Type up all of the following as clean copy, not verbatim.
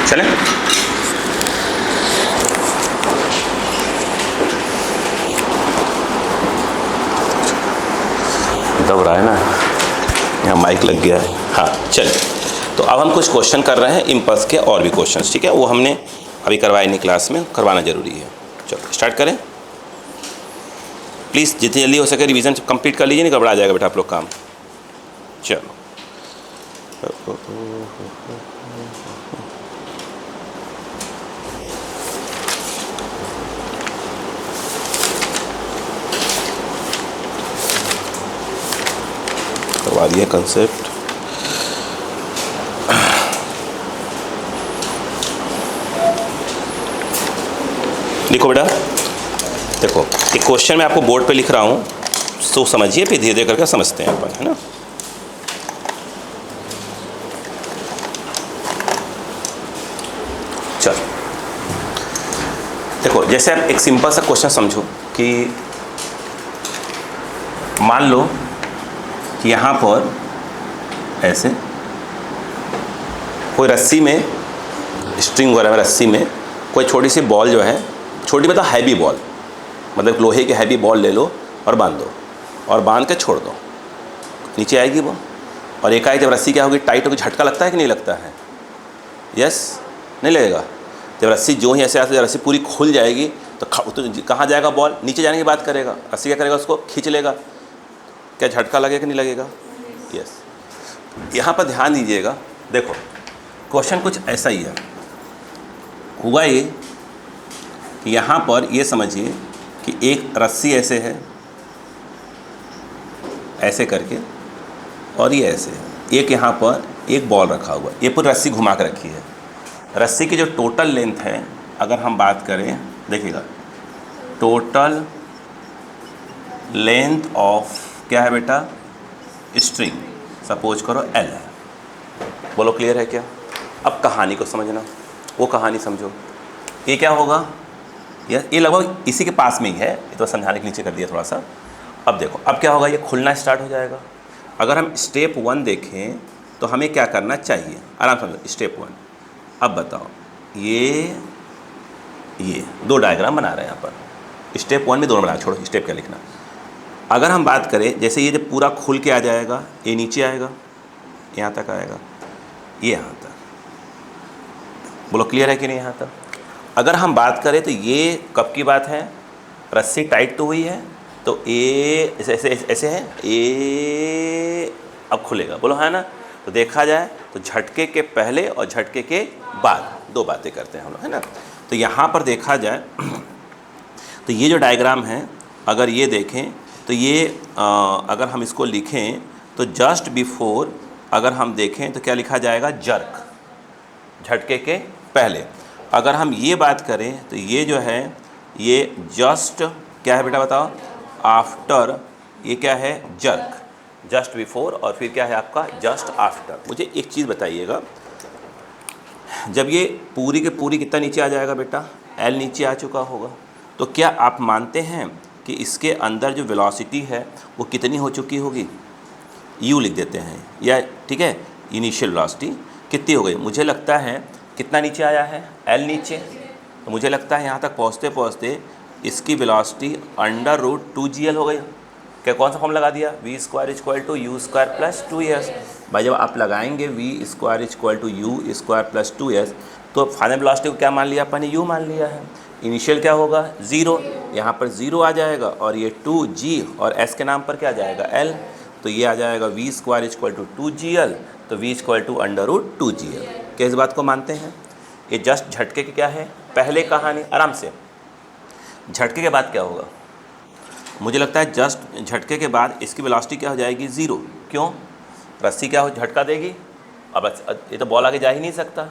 चलें। दब रहा है ना, यहाँ माइक लग गया है। हाँ चलिए, तो अब हम कुछ क्वेश्चन कर रहे हैं इम्पल्स के, और भी क्वेश्चंस, ठीक है, वो हमने अभी करवाए नहीं क्लास में, करवाना ज़रूरी है। चलो स्टार्ट करें। प्लीज़ जितनी जल्दी हो सके रिवीजन कंप्लीट कर लीजिए, नहीं गड़बड़ा जाएगा बेटा आप लोग काम। चलो करवा दिया कंसेप्ट। लिखो बेटा, देखो एक क्वेश्चन मैं आपको बोर्ड पे लिख रहा हूँ, तो समझिए, फिर धीरे धीरे करके समझते हैं अपन, है ना। चलो देखो, जैसे आप एक सिंपल सा क्वेश्चन समझो कि मान लो कि यहाँ पर ऐसे कोई रस्सी में, स्ट्रिंग वगैरह में, रस्सी में कोई छोटी सी बॉल जो है, छोटी मतलब हैवी बॉल, मतलब लोहे की हैवी बॉल ले लो और बांध दो, और बांध के छोड़ दो, नीचे आएगी वो, और एकाएक जब रस्सी क्या होगी, टाइट होगी, झटका लगता है कि नहीं लगता है? यस, नहीं लगेगा। जब रस्सी जो ही ऐसे जब रस्सी पूरी खुल जाएगी तो कहाँ जाएगा बॉल? नीचे जाने की बात करेगा, रस्सी क्या करेगा, उसको खींच लेगा, क्या झटका लगेगा कि नहीं लगेगा? यस। यहाँ पर ध्यान दीजिएगा, देखो क्वेश्चन कुछ ऐसा ही है। हुआ ये कि यहाँ पर ये समझिए कि एक रस्सी ऐसे है, ऐसे करके, और ये ऐसे है, एक यहाँ पर एक बॉल रखा हुआ, ये पूरी रस्सी घुमा कर रखी है। रस्सी की जो टोटल लेंथ है, अगर हम बात करें, देखिएगा टोटल लेंथ ऑफ क्या है बेटा, स्ट्रिंग, सपोज करो L है। बोलो क्लियर है क्या? अब कहानी को समझना, वो कहानी समझो। ये क्या होगा, ये लगभग इसी के पास में ही है, ये तो समझाने के नीचे कर दिया थोड़ा सा। अब देखो, अब क्या होगा, ये खुलना स्टार्ट हो जाएगा। अगर हम स्टेप 1 देखें तो हमें क्या करना चाहिए, आराम समझो। स्टेप 1, अब बताओ, ये दो डायग्राम बना रहे हैं यहाँ पर। स्टेप 1 में दोनों बना, छोड़ो स्टेप क्या लिखना। अगर हम बात करें, जैसे ये जब पूरा खुल के आ जाएगा, ये नीचे आएगा, यहाँ तक आएगा, ये यहाँ तक। बोलो क्लियर है कि नहीं यहाँ तक? अगर हम बात करें तो ये कब की बात है, रस्सी टाइट तो हुई है, तो ये ऐसे है, ये अब खुलेगा, बोलो है ना। तो देखा जाए तो झटके के पहले और झटके के बाद दो बातें करते हैं हम लोग, है ना। तो यहाँ पर देखा जाए तो ये जो डायग्राम है, अगर ये देखें तो ये अगर हम इसको लिखें तो जस्ट बिफोर, अगर हम देखें तो क्या लिखा जाएगा, जर्क, झटके के पहले। अगर हम ये बात करें तो ये जो है, ये जस्ट क्या है बेटा बताओ, आफ्टर, ये क्या है, जर्क, जस्ट बिफोर, और फिर क्या है आपका, जस्ट आफ्टर। मुझे एक चीज़ बताइएगा, जब ये पूरी के पूरी कितना नीचे आ जाएगा बेटा, L नीचे आ चुका होगा, तो क्या आप मानते हैं कि इसके अंदर जो वेलोसिटी है वो कितनी हो चुकी होगी? U लिख देते हैं, या ठीक है, इनिशियल वेलोसिटी कितनी हो गई? मुझे लगता है कितना नीचे आया है, L नीचे, तो मुझे लगता है यहाँ तक पहुँचते पहुँचते इसकी वेलोसिटी √2gl हो गई। क्या कौन सा फॉर्म लगा दिया, v² = u² + 2s। भाई जब आप लगाएंगे v² = u² + 2s, तो फाइनल वेलोसिटी को क्या मान लिया अपन ने, u मान लिया है। इनिशियल क्या होगा, 0, यहाँ पर 0 आ जाएगा, और ये 2g और s के नाम पर क्या आ जाएगा, l, तो ये आ जाएगा v² = 2gl, तो v = √2gl। क्या इस बात को मानते हैं? ये जस्ट झटके की क्या है, पहले कहानी। आराम से, झटके के बाद क्या होगा, मुझे लगता है जस्ट झटके के बाद इसकी वेलोसिटी क्या हो जाएगी, 0। क्यों? रस्सी क्या हो, झटका देगी, अब ये तो बॉल आगे जा ही नहीं सकता।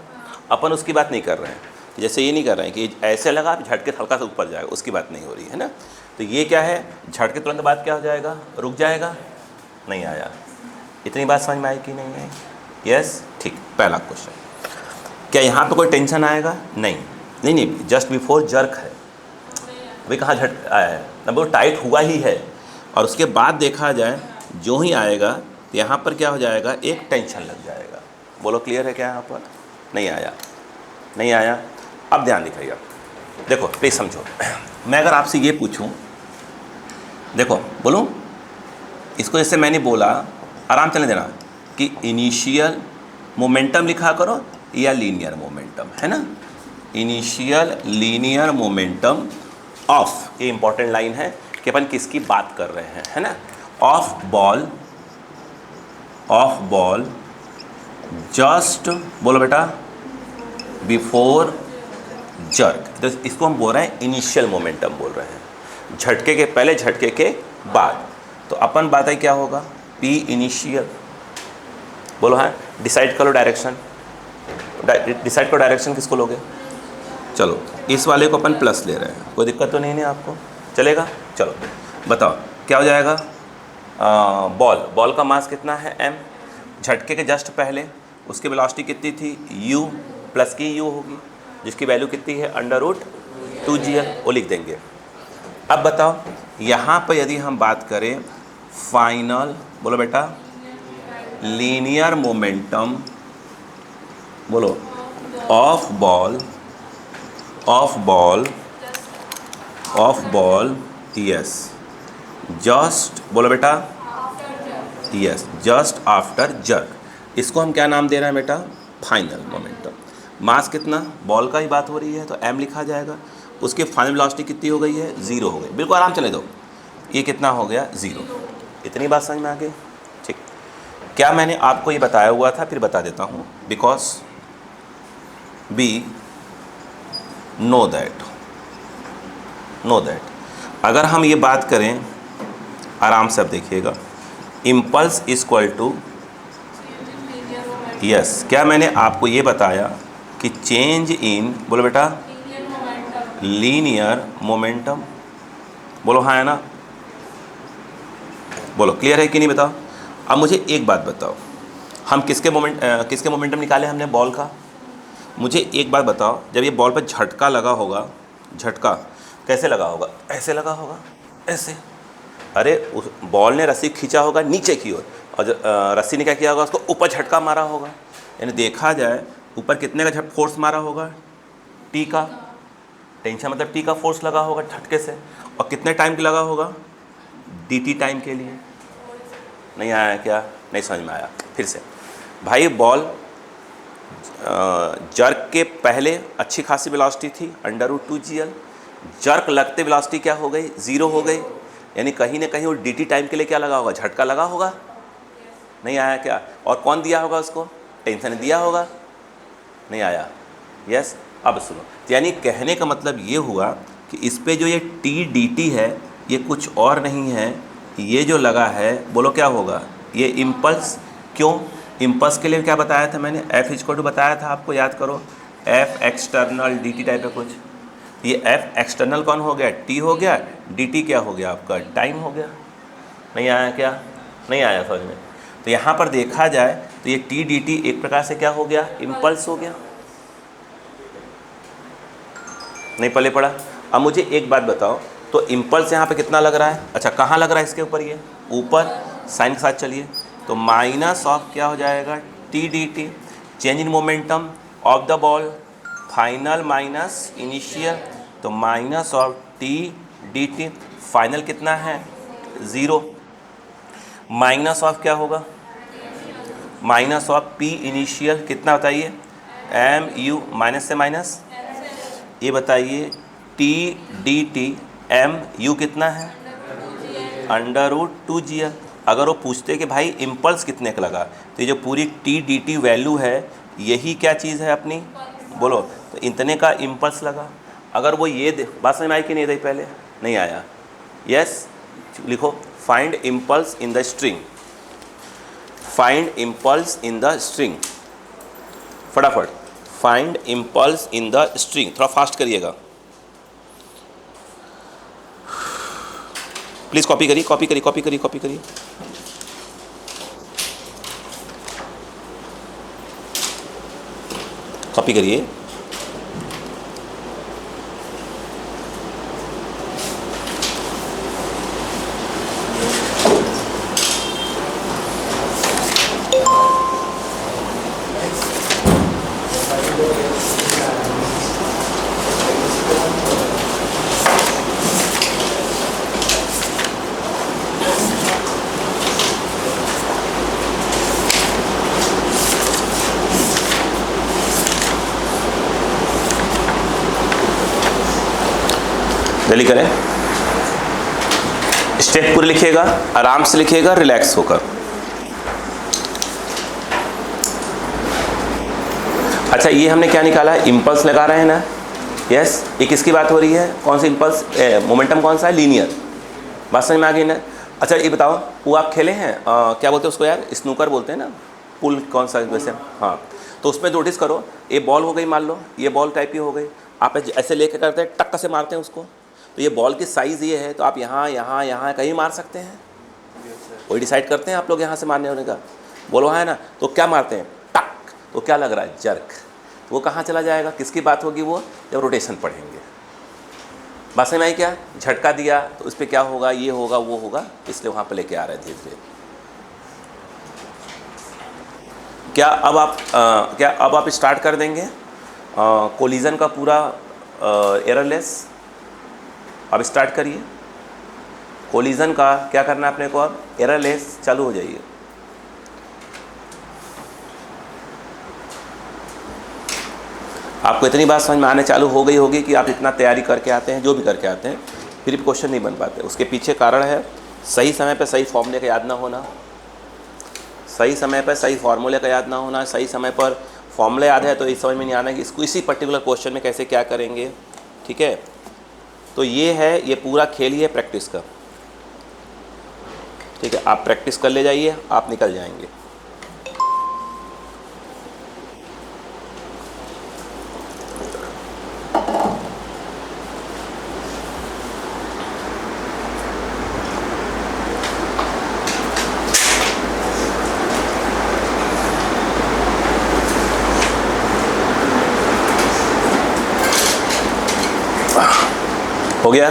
अपन उसकी बात नहीं कर रहे हैं, जैसे ये नहीं कर रहे हैं कि ऐसे लगा झटके हल्का सा ऊपर जाएगा, उसकी बात नहीं हो रही है ना। तो ये क्या है, झटके तुरंत बाद क्या हो जाएगा, रुक जाएगा। नहीं आया, इतनी बात समझ में आई कि नहीं आई? यस, ठीक। पहला क्वेश्चन, क्या यहाँ पे कोई टेंशन आएगा? नहीं, जस्ट बिफोर जर्क है, अभी कहाँ झटक आया है, नंबर टाइट हुआ ही है, और उसके बाद देखा जाए जो ही आएगा तो यहाँ पर क्या हो जाएगा, एक टेंशन लग जाएगा। बोलो क्लियर है क्या यहाँ पर? नहीं आया। नहीं आया। अब ध्यान दिखाइए, देखो प्लीज समझो। मैं अगर आपसे ये पूछूं, देखो बोलूं इसको, जैसे मैंने बोला, आराम चलने देना, कि इनिशियल मोमेंटम लिखा करो या लीनियर मोमेंटम, है ना। इनिशियल लीनियर मोमेंटम ऑफ, ये इंपॉर्टेंट लाइन है कि अपन किसकी बात कर रहे हैं, है ना। ऑफ बॉल जस्ट, बोलो बेटा, बिफोर जर्क, तो इसको हम बोल रहे हैं इनिशियल मोमेंटम बोल रहे हैं, झटके के पहले, झटके के बाद। तो अपन बात है क्या होगा, पी इनिशियल, बोलो हाँ, डिसाइड करो डायरेक्शन, डिसाइड करो डायरेक्शन किसको लोगे। चलो इस वाले को अपन प्लस ले रहे हैं, कोई दिक्कत तो नहीं है आपको, चलेगा। चलो बताओ क्या हो जाएगा। बॉल का मास कितना है m, झटके के जस्ट पहले उसकी वेलोसिटी कितनी थी u, प्लस की u होगी, जिसकी वैल्यू कितनी है √2gl, वो लिख देंगे। अब बताओ यहाँ पर यदि हम बात करें फाइनल, बोलो बेटा, लीनियर मोमेंटम, बोलो, ऑफ बॉल यस, जस्ट, बोलो बेटा, यस, जस्ट आफ्टर जर्क, इसको हम क्या नाम दे रहे हैं बेटा, फाइनल मोमेंटम। मास कितना, बॉल का ही बात हो रही है तो m लिखा जाएगा, उसकी फाइनल वेलोसिटी कितनी हो गई है, 0 हो गई, बिल्कुल आराम चले दो, ये कितना हो गया 0। इतनी बात समझ में आ गई, ठीक। क्या मैंने आपको ये बताया हुआ था, फिर बता देता हूँ, बिकॉज वी नो दैट, अगर हम ये बात करें, आराम से अब देखिएगा, इम्पल्स इक्वल टू, यस, क्या मैंने आपको ये बताया कि चेंज इन, बोलो बेटा, लीनियर मोमेंटम, बोलो हाँ है ना, बोलो क्लियर है कि नहीं, बताओ। अब मुझे एक बात बताओ, हम किसके मोमेंटम निकाले हमने, बॉल का। मुझे एक बात बताओ, जब ये बॉल पर झटका लगा होगा, झटका कैसे लगा होगा, ऐसे लगा होगा, ऐसे, अरे उस बॉल ने रस्सी खींचा होगा नीचे की ओर, और रस्सी ने क्या किया होगा, उसको ऊपर झटका मारा होगा, यानी देखा जाए ऊपर कितने का फोर्स मारा होगा, टी का, टेंशन मतलब टी का फोर्स लगा होगा झटके से, और कितने टाइम के लगा होगा, dt टाइम के लिए। नहीं आया क्या, नहीं समझ में आया, फिर से भाई, बॉल जर्क के पहले अच्छी खासी वेलोसिटी थी √2gl, जर्क लगते वेलोसिटी क्या हो गई, 0 हो गई, यानी कहीं ना कहीं वो dt टाइम के लिए क्या लगा होगा, झटका लगा होगा। नहीं आया क्या, और कौन दिया होगा उसको, टेंशन दिया होगा, नहीं आया, यस। अब सुनो, यानी कहने का मतलब ये हुआ कि इस पे जो ये t/dt है, ये कुछ और नहीं है, ये जो लगा है, बोलो क्या होगा, ये इम्पल्स। क्यों, इम्पल्स के लिए क्या बताया था मैंने, F इक्वल टू बताया था आपको, याद करो, F एक्सटर्नल dt टाइप का कुछ, ये F एक्सटर्नल कौन हो गया, t हो गया, dt क्या हो गया आपका, टाइम हो गया। नहीं आया क्या, नहीं आया समझ में। तो यहाँ पर देखा जाए तो ये t/dt एक प्रकार से क्या हो गया, इम्पल्स हो गया, नहीं पले पड़ा। अब मुझे एक बात बताओ, तो इम्पल्स यहाँ पे कितना लग रहा है, अच्छा कहाँ लग रहा है, इसके ऊपर, ये ऊपर, साइन के साथ चलिए, तो माइनस ऑफ क्या हो जाएगा, t/dt, change in momentum of the ball, final minus initial, तो माइनस ऑफ t/dt, फाइनल कितना है 0, माइनस ऑफ क्या होगा, माइनस ऑफ p इनिशियल कितना बताइए, mu, माइनस से माइनस, ये बताइए t/dt mu कितना है, √2gl। अगर वो पूछते कि भाई इम्पल्स कितने का लगा, तो ये जो पूरी t/dt वैल्यू है, यही क्या चीज़ है अपनी, बोलो, तो इतने का इम्पल्स लगा। अगर वो ये बात समझ में आई कि नहीं, पहले नहीं आया, यस, लिखो, find impulse in the string, find impulse in the string, फटाफट, find impulse in the string, थोड़ा फास्ट करिएगा प्लीज़, कॉपी करिए, कॉपी करिए, कॉपी करिए, कॉपी करिए, कॉपी करिए। जल्दी करें, स्टेप पूरे लिखिएगा, आराम से लिखिएगा, रिलैक्स होकर। अच्छा, ये हमने क्या निकाला है, इम्पल्स लगा रहे हैं ना, यस। ये किसकी बात हो रही है, कौन सी इम्पल्स, मोमेंटम कौन सा है, लीनियर। बात समझ में आ गई ना। अच्छा ये बताओ, वो आप खेले हैं क्या बोलते हैं उसको यार, स्नूकर बोलते हैं ना, पुल कौन सा वैसे, हाँ। तो उसमें नोटिस करो, ये बॉल हो गई, मान लो ये बॉल टाइप की हो गई, आप ऐसे लेके करते हैं, टक्का से मारते हैं उसको, तो ये बॉल की साइज़ ये है, तो आप यहाँ यहाँ यहाँ कहीं मार सकते हैं, वही डिसाइड करते हैं आप लोग यहाँ से मारने होने का, बोलो है ना। तो क्या मारते हैं, टक, तो क्या लग रहा है, जर्क। तो वो कहाँ चला जाएगा, किसकी बात होगी वो, जब रोटेशन पढ़ेंगे। बस में आई क्या, झटका दिया तो उस पर क्या होगा, ये होगा वो होगा, इसलिए वहाँ पर लेके आ रहे हैं धीरे धीरे। क्या अब आप स्टार्ट कर देंगे कोलिजन का पूरा एररलेस। अब स्टार्ट करिए कोलिजन का, क्या करना है अपने को, अब एररलेस चालू हो जाइए। आपको इतनी बात समझ में आने चालू हो गई होगी कि आप इतना तैयारी करके आते हैं, जो भी करके आते हैं, फिर भी क्वेश्चन नहीं बन पाते। उसके पीछे कारण है सही समय पर सही फॉर्मूले का याद ना होना, सही समय पर सही फार्मूले का याद ना होना। सही समय पर फॉर्मूला याद है तो इस समझ में नहीं आना कि इसको इसी पर्टिकुलर क्वेश्चन में कैसे क्या करेंगे, ठीक है। तो ये है, ये पूरा खेल ही है प्रैक्टिस का, ठीक है। आप प्रैक्टिस कर ले जाइए, आप निकल जाएंगे। हो गया,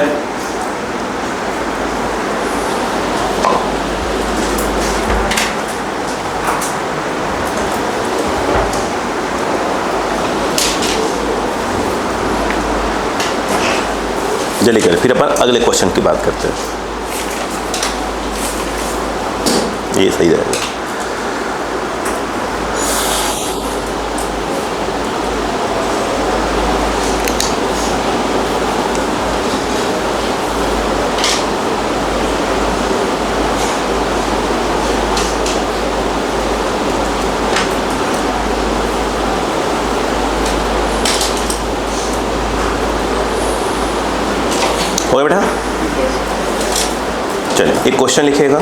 जल्दी करें, फिर अपन अगले क्वेश्चन की बात करते हैं। ये सही रहेगा। हो गया बेटा, चलिए एक क्वेश्चन लिखिएगा,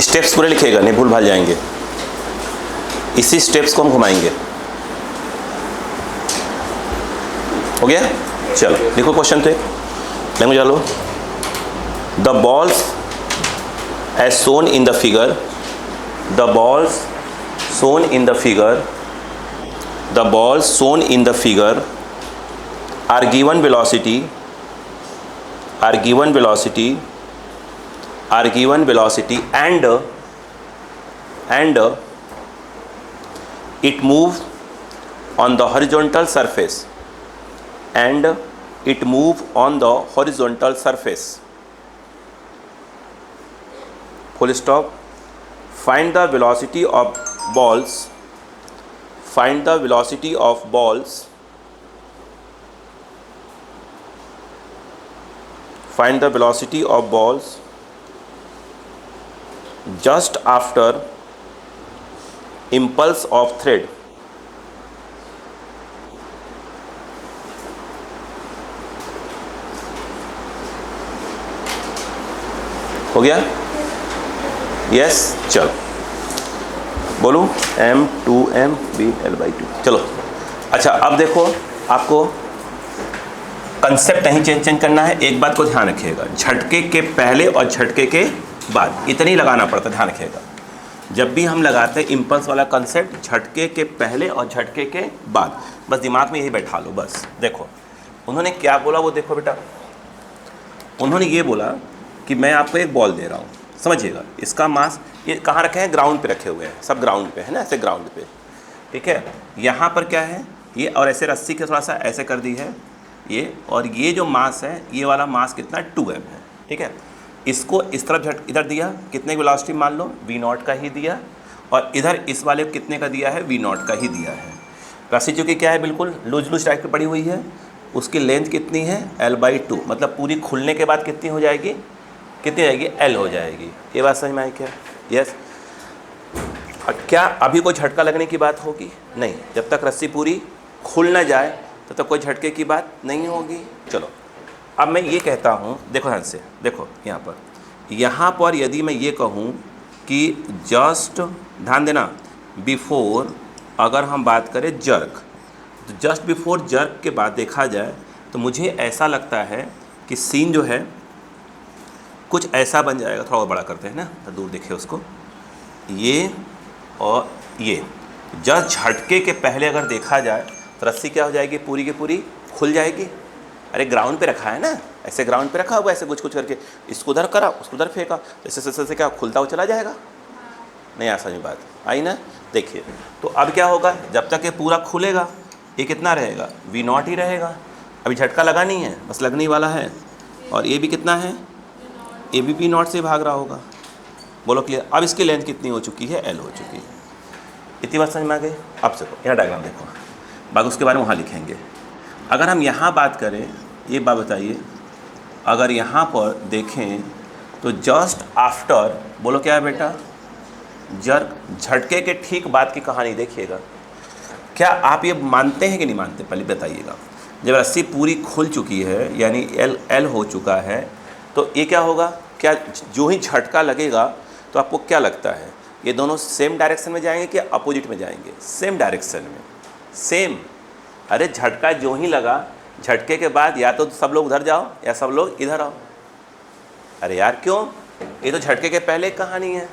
स्टेप्स पूरे लिखिएगा, नहीं भूल भाल जाएंगे। इसी स्टेप्स को हम घुमाएंगे। हो गया, चलो लिखो क्वेश्चन पे, लैंग्वेज डालो। The balls as shown in the figure, the balls shown in the figure, the balls shown in the figure are given velocity and it move on the horizontal surface, and it move on the horizontal surface, full stop. Find the velocity of balls, find the velocity of balls, find the velocity of balls just after impulse of thread. हो गया, yes. चलो बोलूं, m2m bl/2। चलो अच्छा, अब देखो आपको concept नहीं चेंज करना है। एक बात को ध्यान रखिएगा, झटके के पहले और झटके के बाद इतनी लगाना पड़ता है, ध्यान रखिएगा। जब भी हम लगाते हैं इम्पल्स वाला कंसेप्ट, झटके के पहले और झटके के बाद, बस दिमाग में यही बैठा लो। बस देखो उन्होंने क्या बोला, वो देखो बेटा, उन्होंने ये बोला कि मैं आपको एक बॉल दे रहा हूँ, समझिएगा। इसका मास ये कहाँ रखे हैं, ग्राउंड पे रखे हुए हैं, सब ग्राउंड पे है ना, ऐसे ग्राउंड पे, ठीक है। यहाँ पर क्या है ये, और ऐसे रस्सी के थोड़ा सा ऐसे कर दी है ये, और ये जो मास है, ये वाला मास कितना 2m है, ठीक है। इसको इस तरफ इधर दिया, कितने की वेलोसिटी मान लो, v0 का ही दिया, और इधर इस वाले को कितने का दिया है, v0 का ही दिया है। रस्सी चूँकि क्या है, बिल्कुल लूज टाइप की पड़ी हुई है, उसकी लेंथ कितनी है L/2, मतलब पूरी खुलने के बाद कितनी हो जाएगी, कितनी जाएगी, L हो जाएगी। ये बात समझ में आई क्या? यस। क्या अभी कोई झटका लगने की बात होगी? नहीं, जब तक रस्सी पूरी खुल ना जाए तब तक कोई झटके की बात नहीं होगी। चलो अब मैं ये कहता हूँ, देखो ध्यान से, देखो यहाँ पर यदि मैं ये कहूँ कि जस्ट, ध्यान देना, बिफोर अगर हम बात करें जर्क, तो जस्ट बिफोर जर्क के बाद देखा जाए तो मुझे ऐसा लगता है कि सीन जो है कुछ ऐसा बन जाएगा। थोड़ा और बड़ा करते हैं ना, तो दूर दिखे उसको, ये और ये। जस्ट झटके के पहले अगर देखा जाए तो रस्सी क्या हो जाएगी, पूरी की पूरी खुल जाएगी। अरे ग्राउंड पे रखा है ना, ऐसे ग्राउंड पे रखा हुआ, ऐसे कुछ कुछ करके इसको उधर करा, उसको उधर फेंका, ऐसे क्या खुलता हुआ चला जाएगा? नहीं आ समझ बात आई ना? देखिए, तो अब क्या होगा, जब तक ये पूरा खुलेगा ये कितना रहेगा, V0 ही रहेगा। अभी झटका लगा नहीं है, बस लगने वाला है। और ये भी कितना है, ये भी V0 से भाग रहा होगा। बोलो क्लियर? अब इसकी लेंथ कितनी हो चुकी है, L हो चुकी है। इतनी बात समझ में आ गई? अब देखो यहाँ डायग्राम देखो, बाकी उसके बारे में वहाँ लिखेंगे। अगर हम यहाँ बात करें, ये बात बताइए, अगर यहाँ पर देखें तो जस्ट आफ्टर, बोलो क्या है बेटा, जर्क, झटके के ठीक बाद की कहानी देखिएगा। क्या आप ये मानते हैं कि नहीं मानते, पहले बताइएगा। जब रस्सी पूरी खुल चुकी है यानी L हो चुका है, तो ये क्या होगा, क्या जो ही झटका लगेगा तो आपको क्या लगता है, ये दोनों सेम डायरेक्शन में जाएंगे कि अपोजिट में जाएंगे? सेम डायरेक्शन में, सेम। अरे झटका जो ही लगा, झटके के बाद या तो सब लोग उधर जाओ या सब लोग इधर आओ। अरे यार क्यों, ये तो झटके के पहले एक कहानी है।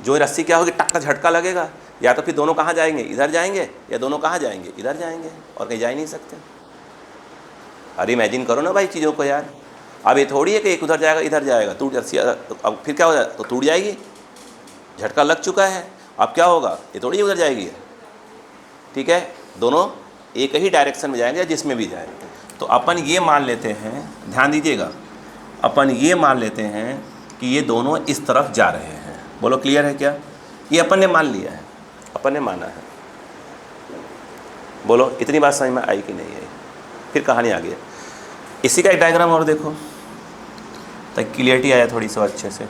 जो रस्सी क्या होगी, टक का झटका लगेगा, या तो फिर दोनों कहाँ जाएंगे, इधर जाएंगे, या दोनों कहाँ जाएंगे, इधर जाएंगे, और कहीं जा ही नहीं सकते। अरे इमेजिन करो ना भाई चीज़ों को यार। अब ये थोड़ी है कि एक उधर जाएगा इधर जाएगा, टूट रस्सी, तो अब फिर क्या हो जाए, तो टूट जाएगी। झटका लग चुका है, अब क्या होगा, ये थोड़ी उधर जाएगी। ठीक है, दोनों एक ही डायरेक्शन में जाएंगे जिसमें भी जाए। तो अपन ये मान लेते हैं, ध्यान दीजिएगा, अपन ये मान लेते हैं कि ये दोनों इस तरफ जा रहे हैं। बोलो क्लियर है क्या? ये अपन ने मान लिया है, अपन ने माना है। बोलो इतनी बात समझ में आई कि नहीं आई? फिर कहानी आ गई। इसी का एक डायग्राम और देखो ताकि क्लियरिटी आया थोड़ी सी अच्छे से।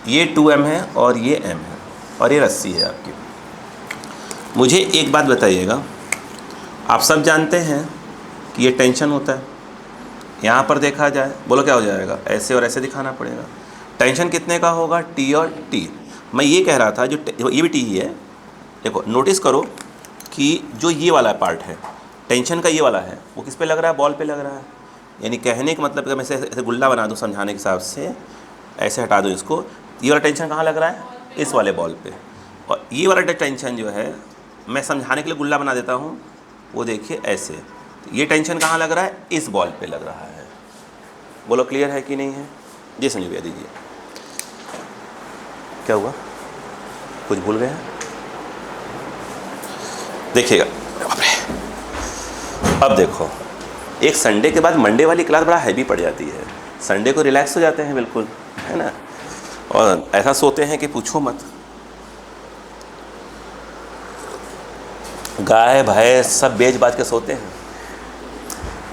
ये 2m है और ये m है और ये रस्सी है आपकी। मुझे एक बात बताइएगा, आप सब जानते हैं कि ये टेंशन होता है। यहाँ पर देखा जाए, बोलो क्या हो जाएगा, ऐसे और ऐसे दिखाना पड़ेगा। टेंशन कितने का होगा, T और T। मैं ये कह रहा था, जो ये भी T ही है। देखो नोटिस करो कि जो ये वाला पार्ट है टेंशन का, ये वाला है, वो किस पे लग रहा है, बॉल पे लग रहा है। यानी कहने का मतलब, मैं ऐसे गुल्ला बना दूँ समझाने के हिसाब से, ऐसे हटा दूँ इसको, ये वाला टेंशन कहाँ लग रहा है, इस वाले बॉल पे। और ये वाला टेंशन जो है, मैं समझाने के लिए गुल्ला बना देता हूँ, वो देखिए ऐसे। तो ये टेंशन कहाँ लग रहा है, इस बॉल पे लग रहा है। बोलो क्लियर है कि नहीं है? जी समझ भैया दीजिए। क्या हुआ, कुछ भूल गए? देखिएगा, अब देखो, एक संडे के बाद मंडे वाली क्लास बड़ा हैवी पड़ जाती है। संडे को रिलैक्स हो जाते हैं बिल्कुल, है ना, और ऐसा सोते हैं कि पूछो मत। गाय भैंस सब बेच बाज के सोते हैं,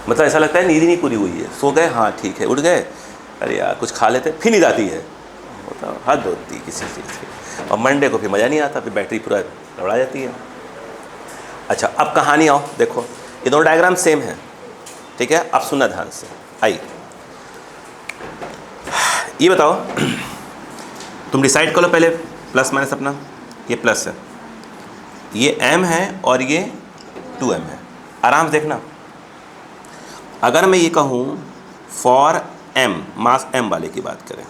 मतलब ऐसा लगता है नींद ही नहीं पूरी हुई है। सो गए, हाँ ठीक है, उठ गए, अरे यार कुछ खा लेते, फिर नींद आती है। मतलब हद होती है किसी चीज़ की। और मंडे को फिर मज़ा नहीं आता, फिर बैटरी पूरा दौड़ा जाती है। अच्छा अब कहानी आओ, देखो ये दोनों डायग्राम सेम है, ठीक है। अब सुनना ध्यान से, आइए ये बताओ, तुम डिसाइड करो पहले प्लस माइनस अपना। ये प्लस है, ये m है और ये 2m है। आराम से देखना। अगर मैं ये कहूँ फॉर m, मास m वाले की बात करें,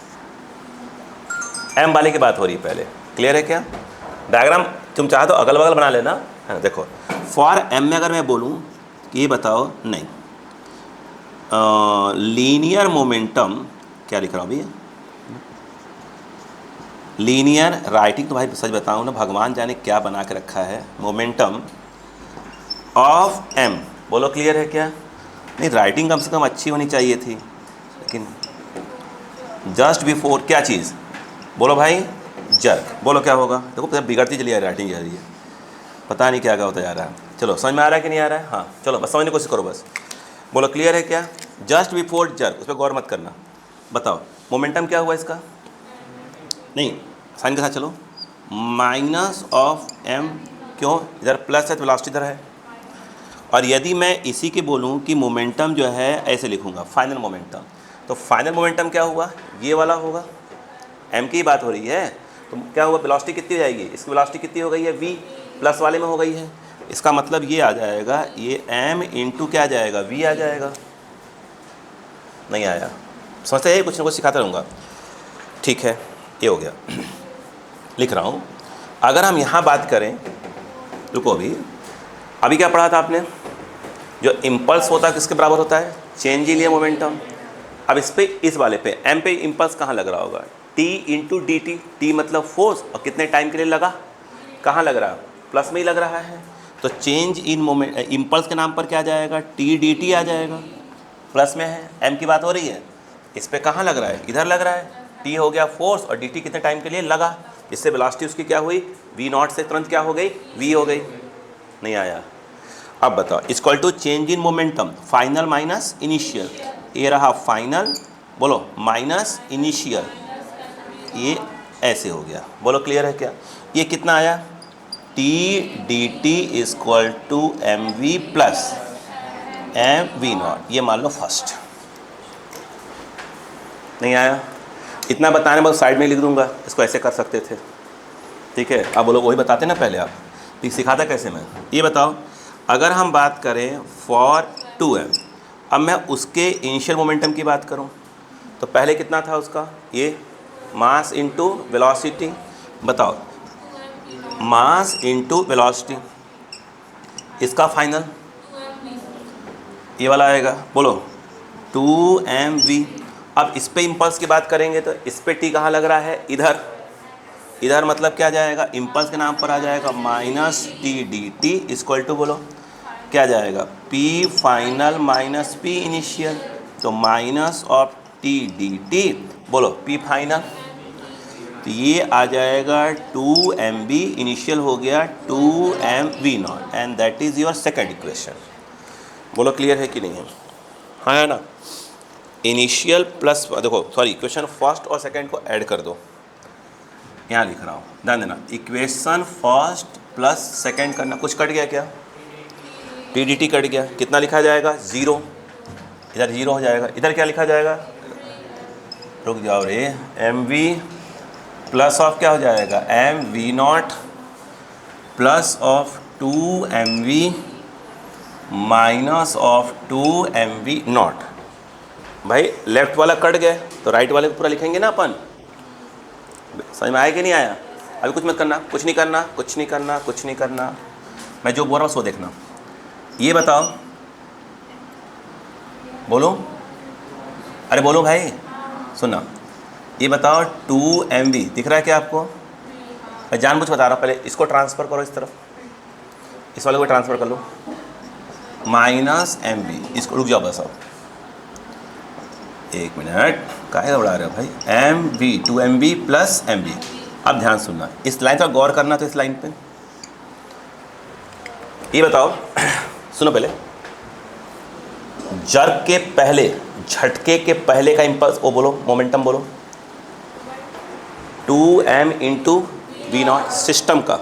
m वाले की बात हो रही है पहले, क्लियर है क्या? डायग्राम तुम चाहो तो अगल बगल बना लेना, है। देखो फॉर m में अगर मैं बोलूँ कि ये बताओ, नहीं लीनियर मोमेंटम, क्या लिख रहा हूँ भैया, लीनियर राइटिंग तो भाई सच बताऊँ ना, भगवान जाने क्या बना के रखा है। मोमेंटम ऑफ m, बोलो क्लियर है क्या? नहीं राइटिंग कम से कम अच्छी होनी चाहिए थी, लेकिन जस्ट बिफोर क्या चीज़, बोलो भाई जर्क। बोलो क्या होगा, देखो बिगड़ती चली आ रही राइटिंग जा रही है, पता नहीं क्या क्या होता जा रहा है। चलो समझ में आ रहा है कि नहीं आ रहा है? हाँ चलो बस समझने की कोशिश करो बस। बोलो क्लियर है क्या? जस्ट बिफोर जर्क, उस पर गौर मत करना। बताओ मोमेंटम क्या हुआ इसका? नहीं, साइन के साथ चलो, माइनस ऑफ एम, क्यों? इधर प्लस है तो वेलोसिटी इधर है। और यदि मैं इसी के बोलूं कि मोमेंटम जो है ऐसे लिखूंगा, फाइनल मोमेंटम, तो फाइनल मोमेंटम क्या हुआ? ये वाला होगा। एम की बात हो रही है, तो क्या हुआ? वेलोसिटी कितनी हो जाएगी? इसकी वेलोसिटी कितनी हो गई है? वी, प्लस वाले में हो गई है। इसका मतलब ये आ जाएगा, ये एम इंटू क्या आ जाएगा? वी आ जाएगा। नहीं आया? समझते हैं, कुछ ना कुछ सिखाता रहूँगा। ठीक है, ये हो गया। लिख रहा हूँ। अगर हम यहाँ बात करें, रुको अभी क्या पढ़ा था आपने? जो इम्पल्स होता है किसके बराबर होता है? Change in momentum. अब इस पे, इस वाले पे एम पे इम्पल्स कहाँ लग रहा होगा? T into D T. T मतलब फोर्स, और कितने टाइम के लिए लगा? कहाँ लग रहा है? प्लस में ही लग रहा है। तो चेंज इन मोमेंट, इम्पल्स के नाम पर क्या आ जाएगा? टी डी टी आ जाएगा। प्लस में है, एम की बात हो रही है। इस पे कहाँ लग रहा है? इधर लग रहा है। टी हो गया फोर्स, और डी टी कितने टाइम के लिए लगा। इससे वेलोसिटी उसकी क्या हुई? वी नॉट से तुरंत क्या हो गई? वी हो गई। नहीं आया? अब बताओ, equal to change in momentum, final minus initial. ये रहा फाइनल, बोलो माइनस इनिशियल, ये ऐसे हो गया। बोलो क्लियर है क्या? ये कितना आया? T D T equal to M V plus M V not. ये मान लो फर्स्ट। नहीं आया? इतना बताने बाद साइड में लिख दूंगा, इसको ऐसे कर सकते थे। ठीक है, अब बोलो वही बताते ना पहले आप, तो सिखाता कैसे मैं? ये बताओ, अगर हम बात करें फॉर 2m, अब मैं उसके इनिशियल मोमेंटम की बात करूं, तो पहले कितना था उसका? ये मास इंटू वेलोसिटी। बताओ, मास इंटू वेलोसिटी, इसका फाइनल ये वाला आएगा। बोलो 2mv। अब इस पे इम्पल्स की बात करेंगे तो इस पे टी कहाँ लग रहा है? इधर। इधर मतलब क्या जाएगा? इम्पल्स के नाम पर आ जाएगा minus T D T equal to, बोलो क्या जाएगा? P final minus P initial. तो minus of T D T, बोलो पी फाइनल, तो ये आ जाएगा 2mv इनिशियल हो गया 2mv naught, and that is your second equation. बोलो क्लियर है कि नहीं है? हाँ है ना? इनिशियल प्लस, देखो सॉरी, इक्वेशन फर्स्ट और सेकंड को ऐड कर दो। यहाँ लिख रहा हूँ, ध्यान देना। इक्वेशन फर्स्ट प्लस सेकंड करना, कुछ कट गया क्या? टी डी टी कट गया, कितना लिखा जाएगा? 0। इधर 0 हो जाएगा। इधर क्या लिखा जाएगा? रुक जाओ रे, एम वी प्लस ऑफ क्या हो जाएगा? M V naught plus of 2mv minus of 2mv naught. भाई लेफ्ट वाला कट गया तो राइट वाले को पूरा लिखेंगे ना अपन। समझ में आया कि नहीं आया? अभी कुछ मत करना, कुछ नहीं करना, कुछ नहीं करना, कुछ नहीं करना। मैं जो बोल रहा हूँ सो देखना। ये बताओ, बोलो, अरे बोलो भाई, सुनना। ये बताओ 2mv दिख रहा है क्या आपको? मैं जानबूझ बता रहा हूँ, पहले इसको ट्रांसफ़र करो इस तरफ, इस वाले को ट्रांसफ़र कर लो, माइनस mv। इसको रुक जाओ बस, अब 1 मिनट, काहे घबरा रहे हो भाई? mv 2mv plus mv। अब ध्यान सुनना, इस लाइन पर गौर करना। तो इस लाइन पे ये बताओ, सुनो पहले, जर्क के पहले, झटके के पहले का इम्पल्स, वो बोलो मोमेंटम बोलो, 2m into we not. System का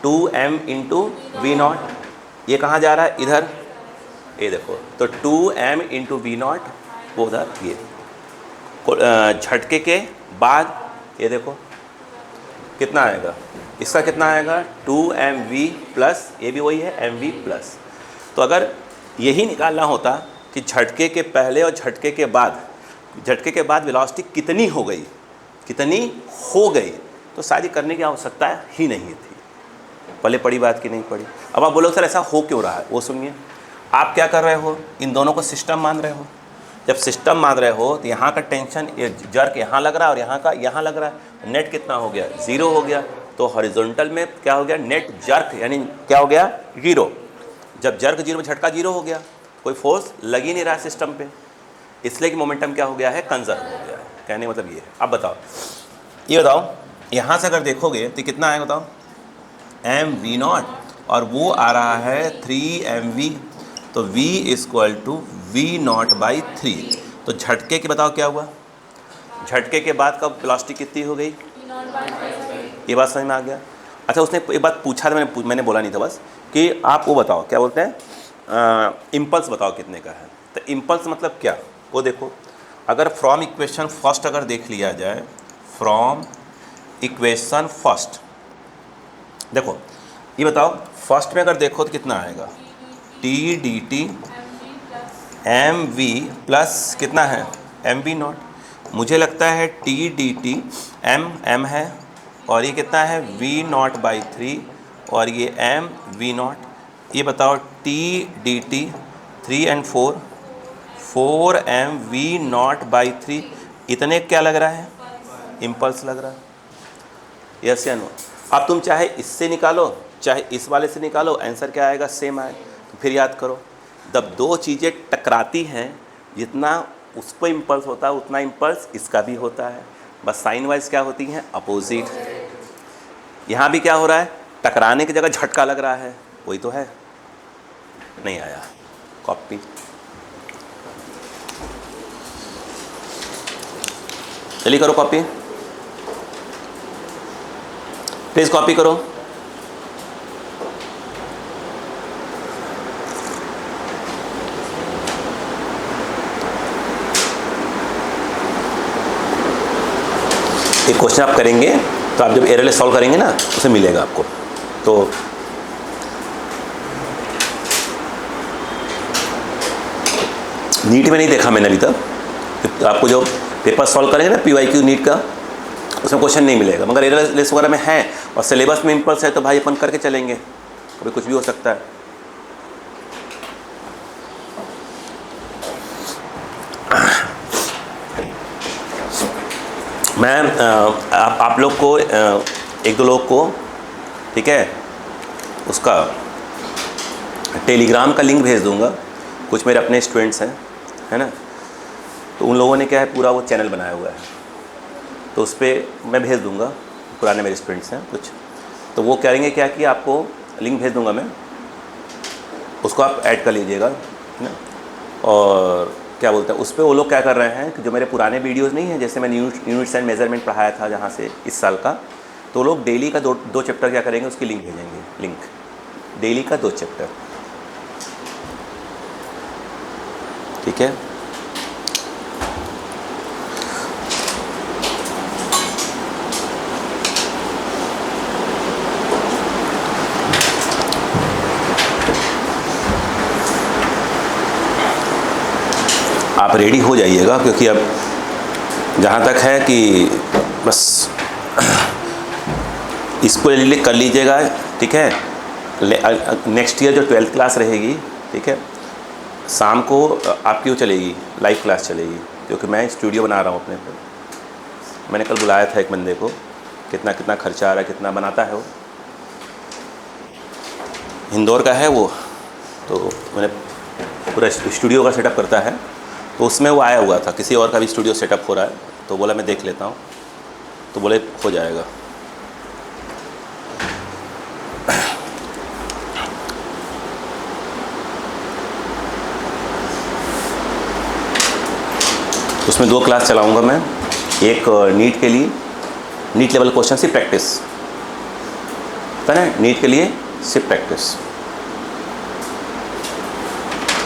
2m इंटू वी नॉट। ये कहाँ जा रहा है? इधर। ये देखो, तो 2m इंटू वी नॉट, वो उधर। ये झटके के बाद ये देखो कितना आएगा? इसका कितना आएगा? 2mv प्लस, ये भी वही है mv प्लस। तो अगर यही निकालना होता कि झटके के पहले और झटके के बाद वेलोसिटी कितनी हो गई, कितनी हो गई, तो शायद करने की आवश्यकता ही नहीं थी। पहले पढ़ी बात की नहीं पढ़ी। अब आप बोलोगे सर ऐसा हो क्यों रहा है? वो सुनिए। आप क्या कर रहे हो? इन दोनों को सिस्टम मान रहे हो। जब सिस्टम मान रहे हो तो यहाँ का टेंशन, ये जर्क यहाँ लग रहा है और यहाँ का यहाँ लग रहा है। नेट कितना हो गया? 0 हो गया। तो हॉरिजॉन्टल में क्या हो गया? नेट जर्क यानी क्या हो गया? 0। जब जर्क 0 में झटका 0 हो गया, कोई फोर्स लग ही नहीं रहा है सिस्टम पे, इसलिए कि मोमेंटम क्या हो गया है? कंजर्व हो गया है। कहने मतलब ये है। अब बताओ, ये बताओ, यहाँ से अगर देखोगे तो कितना आएगा? बताओ, mv नॉट, और वो आ रहा है 3mv। तो v equal to V not by 3। तो झटके के बताओ क्या हुआ, झटके के बाद कब वेलोसिटी कितनी हो गई, ये बात समझ में आ गया। अच्छा उसने एक बात पूछा था, मैंने बोला नहीं था बस, कि आप वो बताओ क्या बोलते हैं, इम्पल्स बताओ कितने का है। तो इम्पल्स मतलब क्या, वो देखो, अगर फ्रॉम इक्वेशन फर्स्ट अगर देख लिया जाए, फ्रॉम इक्वेशन फर्स्ट, देखो ये बताओ फर्स्ट में अगर देखो तो कितना आएगा, T D T M V plus कितना है एम वी नॉट। मुझे लगता है टी डी टी एम है और ये कितना है वी नॉट बाई 3 और ये एम वी नॉट। ये बताओ T D T 3 and 4 M V not by 3, इतने क्या लग रहा है, इम्पल्स लग रहा है, यस या नो। अब तुम चाहे इससे निकालो चाहे इस वाले से निकालो, आंसर क्या आएगा, सेम आए। तो फिर याद करो, जब दो चीज़ें टकराती हैं जितना उसको इम्पल्स होता है उतना इम्पल्स इसका भी होता है, बस साइन वाइज क्या होती हैं, अपोजिट। यहाँ भी क्या हो रहा है, टकराने की जगह झटका लग रहा है, वही तो है। नहीं आया, कॉपी। चलिए करो कॉपी, प्लीज कॉपी करो। एक क्वेश्चन आप करेंगे तो आप जब एरर सॉल्व करेंगे ना उसे मिलेगा आपको। तो नीट में नहीं देखा मैंने अभी तक, आपको जो पेपर सॉल्व करेंगे ना PYQ नीट का, उसमें क्वेश्चन नहीं मिलेगा, मगर एरर लिस्ट वगैरह में है और सिलेबस में इम्पल्स है तो भाई अपन करके चलेंगे, कभी कुछ भी हो सकता है। मैं आप लोग को एक दो लोग को, ठीक है, उसका टेलीग्राम का लिंक भेज दूंगा, कुछ मेरे अपने स्टूडेंट्स हैं, है ना, तो उन लोगों ने क्या है पूरा वो चैनल बनाया हुआ है, तो उस पर मैं भेज दूंगा, पुराने मेरे स्टूडेंट्स हैं कुछ, तो वो कहेंगे क्या कि आपको लिंक भेज दूंगा मैं, उसको आप ऐड कर लीजिएगा, है ना। और क्या बोलते हैं उस पर वो लोग क्या कर रहे हैं कि जो मेरे पुराने वीडियोस नहीं हैं, जैसे मैंने यूनिट्स एंड मेजरमेंट पढ़ाया था जहाँ से इस साल का, तो लोग डेली का दो चैप्टर क्या करेंगे, उसकी लिंक भेजेंगे, लिंक डेली का 2 चैप्टर, ठीक है। आप रेडी हो जाइएगा, क्योंकि अब जहाँ तक है कि बस इसको कर लीजिएगा, ठीक है। नेक्स्ट ईयर जो 12th क्लास रहेगी, ठीक है, शाम को आपकी वो चलेगी, लाइव क्लास चलेगी, क्योंकि मैं स्टूडियो बना रहा हूँ अपने पर। मैंने कल बुलाया था एक बंदे को, कितना कितना खर्चा आ रहा है, कितना बनाता है वो, इंदौर का है वो, तो मैंने पूरा स्टूडियो का सेटअप करता है, तो उसमें वो आया हुआ था, किसी और का भी स्टूडियो सेटअप हो रहा है, तो बोला मैं देख लेता हूँ, तो बोले हो जाएगा। उसमें 2 क्लास चलाऊँगा मैं, एक नीट के लिए, नीट लेवल क्वेश्चन से प्रैक्टिस, है ना, नीट के लिए सिर्फ प्रैक्टिस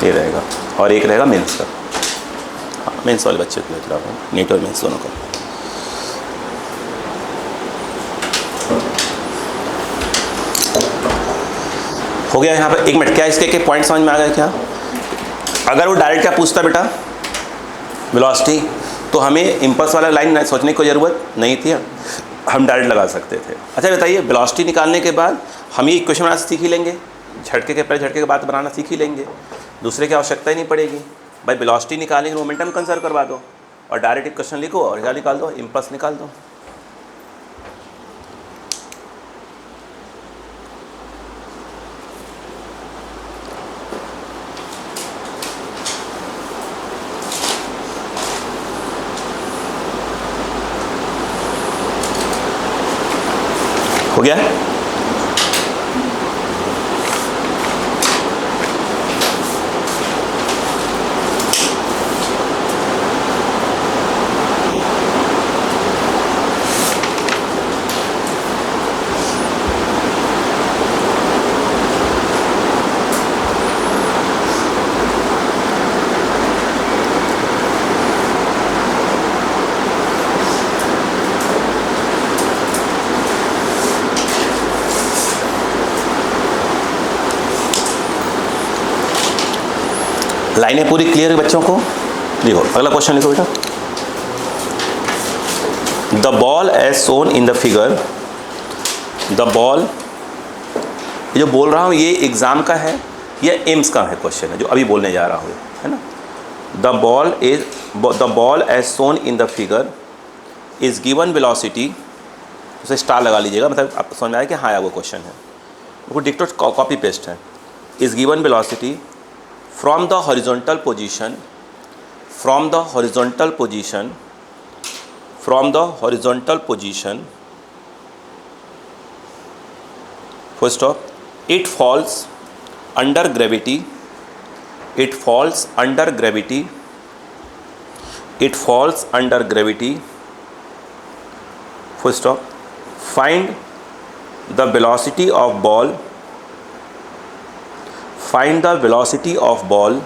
ये रहेगा, और एक रहेगा मेंस का, मेंस वाले बच्चे को लेकर रहा हूँ, नीट और मेंस दोनों का। हो गया यहाँ पर। 1 मिनट, क्या इसके के पॉइंट समझ में आ गया क्या? अगर वो डायरेक्ट क्या पूछता बेटा वेलोसिटी, तो हमें इम्पल्स वाला लाइन सोचने की ज़रूरत नहीं थी, हम डायरेक्ट लगा सकते थे। अच्छा बताइए, वेलोसिटी निकालने के बाद हम ये इक्वेशन बनाना सीख ही लेंगे, झटके के पहले झटके के बाद बनाना सीख ही लेंगे, दूसरे की आवश्यकता ही नहीं पड़ेगी। भाई वेलोसिटी निकालेंगे, मोमेंटम कंसर्व करवा दो और डायरेक्ट इक्वेशन लिखो और क्या निकाल दो, इम्पल्स निकाल दो। हो गया? लाइनें पूरी क्लियर है बच्चों को? देखो अगला क्वेश्चन लिखो बेटा। The ball as shown in the figure, the ball, ये जो बोल रहा हूँ ये एग्जाम का है या एम्स का है क्वेश्चन है जो अभी बोलने जा रहा हूँ, है ना। The ball as shown in the figure is given velocity, उसे स्टार लगा लीजिएगा, मतलब आपको समझ में आया कि हाँ या वो क्वेश्चन है, वो डिक्टो कॉपी पेस्ट है। Is given velocity from the horizontal position, from the horizontal position, from the horizontal position, full stop, it falls under gravity, it falls under gravity, it falls under gravity, full stop, find the velocity of ball, find the velocity of ball,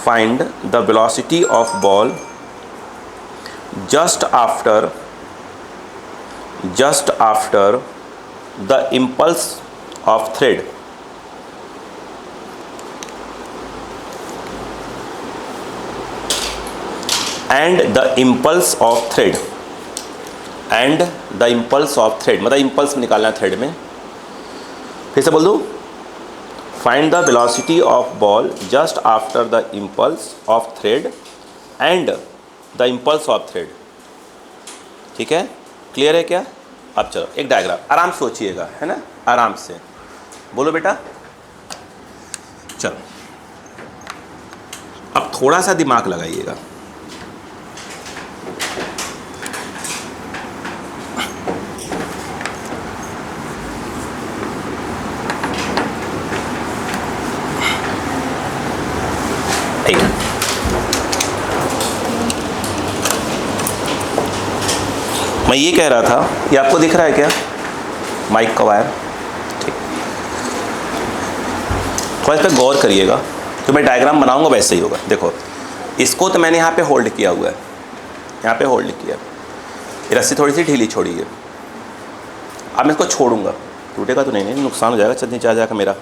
find the velocity of ball just after the impulse of thread, and the impulse of thread, and the impulse of thread, मतलब impulse निकालना है thread में। फिर से बोल दूँ, find the velocity of ball just after the impulse of thread and the impulse of thread। ठीक है, क्लियर है क्या? अब चलो एक डायग्राम, आराम से सोचिएगा, है ना, आराम से बोलो बेटा। चलो अब थोड़ा सा दिमाग लगाइएगा। मैं ये कह रहा था, ये आपको दिख रहा है क्या माइक का वायर? ठीक, थोड़ा इस पर गौर करिएगा, तो मैं डायग्राम बनाऊंगा वैसे ही होगा। देखो इसको तो मैंने यहाँ पे होल्ड किया हुआ है, यहाँ पे होल्ड किया, ये रस्सी थोड़ी सी ढीली छोड़ी है। अब मैं इसको छोड़ूंगा, टूटेगा तो नहीं, नुकसान हो जाएगा, चटनी आ जाएगा मेरा।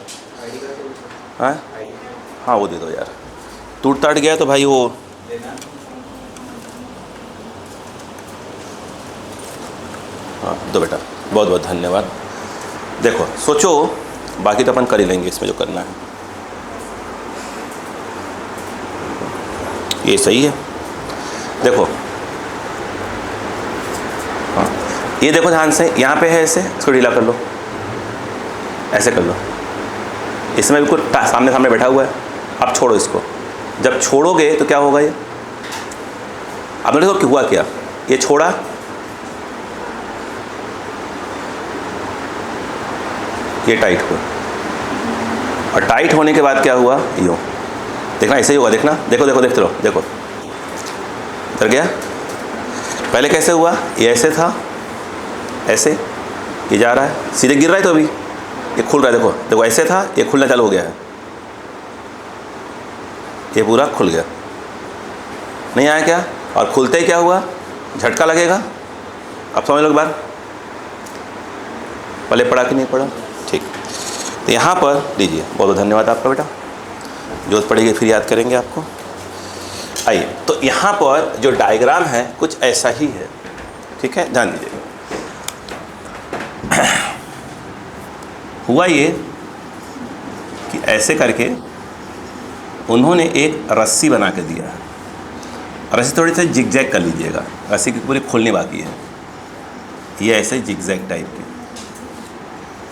हाँ हाँ वो दे दो यार, टूट टाट गया तो भाई वो हाँ दो बेटा, बहुत बहुत धन्यवाद। देखो सोचो, बाकी तो अपन कर ही लेंगे इसमें जो करना है। ये सही है, देखो हाँ ये देखो ध्यान से, यहाँ पे है ऐसे, इसको ढीला कर लो, ऐसे कर लो, इसमें बिल्कुल सामने सामने बैठा हुआ है। अब छोड़ो इसको, जब छोड़ोगे तो क्या होगा, ये अब देखो कि हुआ क्या, ये छोड़ा, ये टाइट हुआ, और टाइट होने के बाद क्या हुआ, यूँ देखना, ऐसे ही होगा, देखना, देखो देखो देखते रहो, देखो उतर गया। पहले कैसे हुआ, ये ऐसे था, ऐसे ये जा रहा है, सीधे गिर रहा है तो अभी ये खुल रहा है, देखो देखो ऐसे था, ये खुलना चालू हो गया है, ये पूरा खुल गया, नहीं आया क्या? और खुलते ही क्या हुआ, झटका लगेगा। अब समझ लो एक बार, पहले पड़ा कि नहीं पड़ा? ठीक, तो यहाँ पर लीजिए, बहुत बहुत धन्यवाद आपका बेटा, जो पढ़ेंगे फिर याद करेंगे आपको। आइए, तो यहाँ पर जो डायग्राम है कुछ ऐसा ही है, ठीक है, ध्यान दीजिए। हुआ ये कि ऐसे करके उन्होंने एक रस्सी बना के दिया है, रस्सी थोड़ी सी जिगजैग कर लीजिएगा, रस्सी की पूरी खुलनी बाकी है, ये ऐसे जिगजैग टाइप की,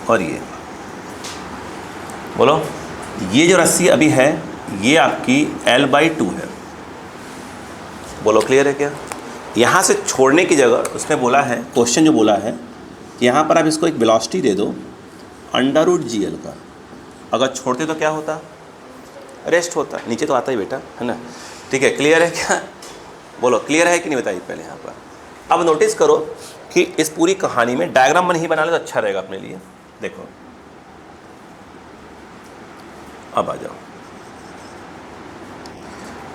और ये बोलो, ये जो रस्सी अभी है ये आपकी L/2 है, बोलो क्लियर है क्या? यहाँ से छोड़ने की जगह उसमें बोला है, क्वेश्चन जो बोला है कि यहाँ पर आप इसको एक वेलोसिटी दे दो √GL का, अगर छोड़ते तो क्या होता, रेस्ट होता, नीचे तो आता ही बेटा, है ना। ठीक है, क्लियर है क्या? बोलो क्लियर है कि नहीं, बताइए पहले यहाँ पर। अब नोटिस करो कि इस पूरी कहानी में डायग्राम बन ही बना ले तो अच्छा रहेगा अपने लिए। देखो अब आ जाओ,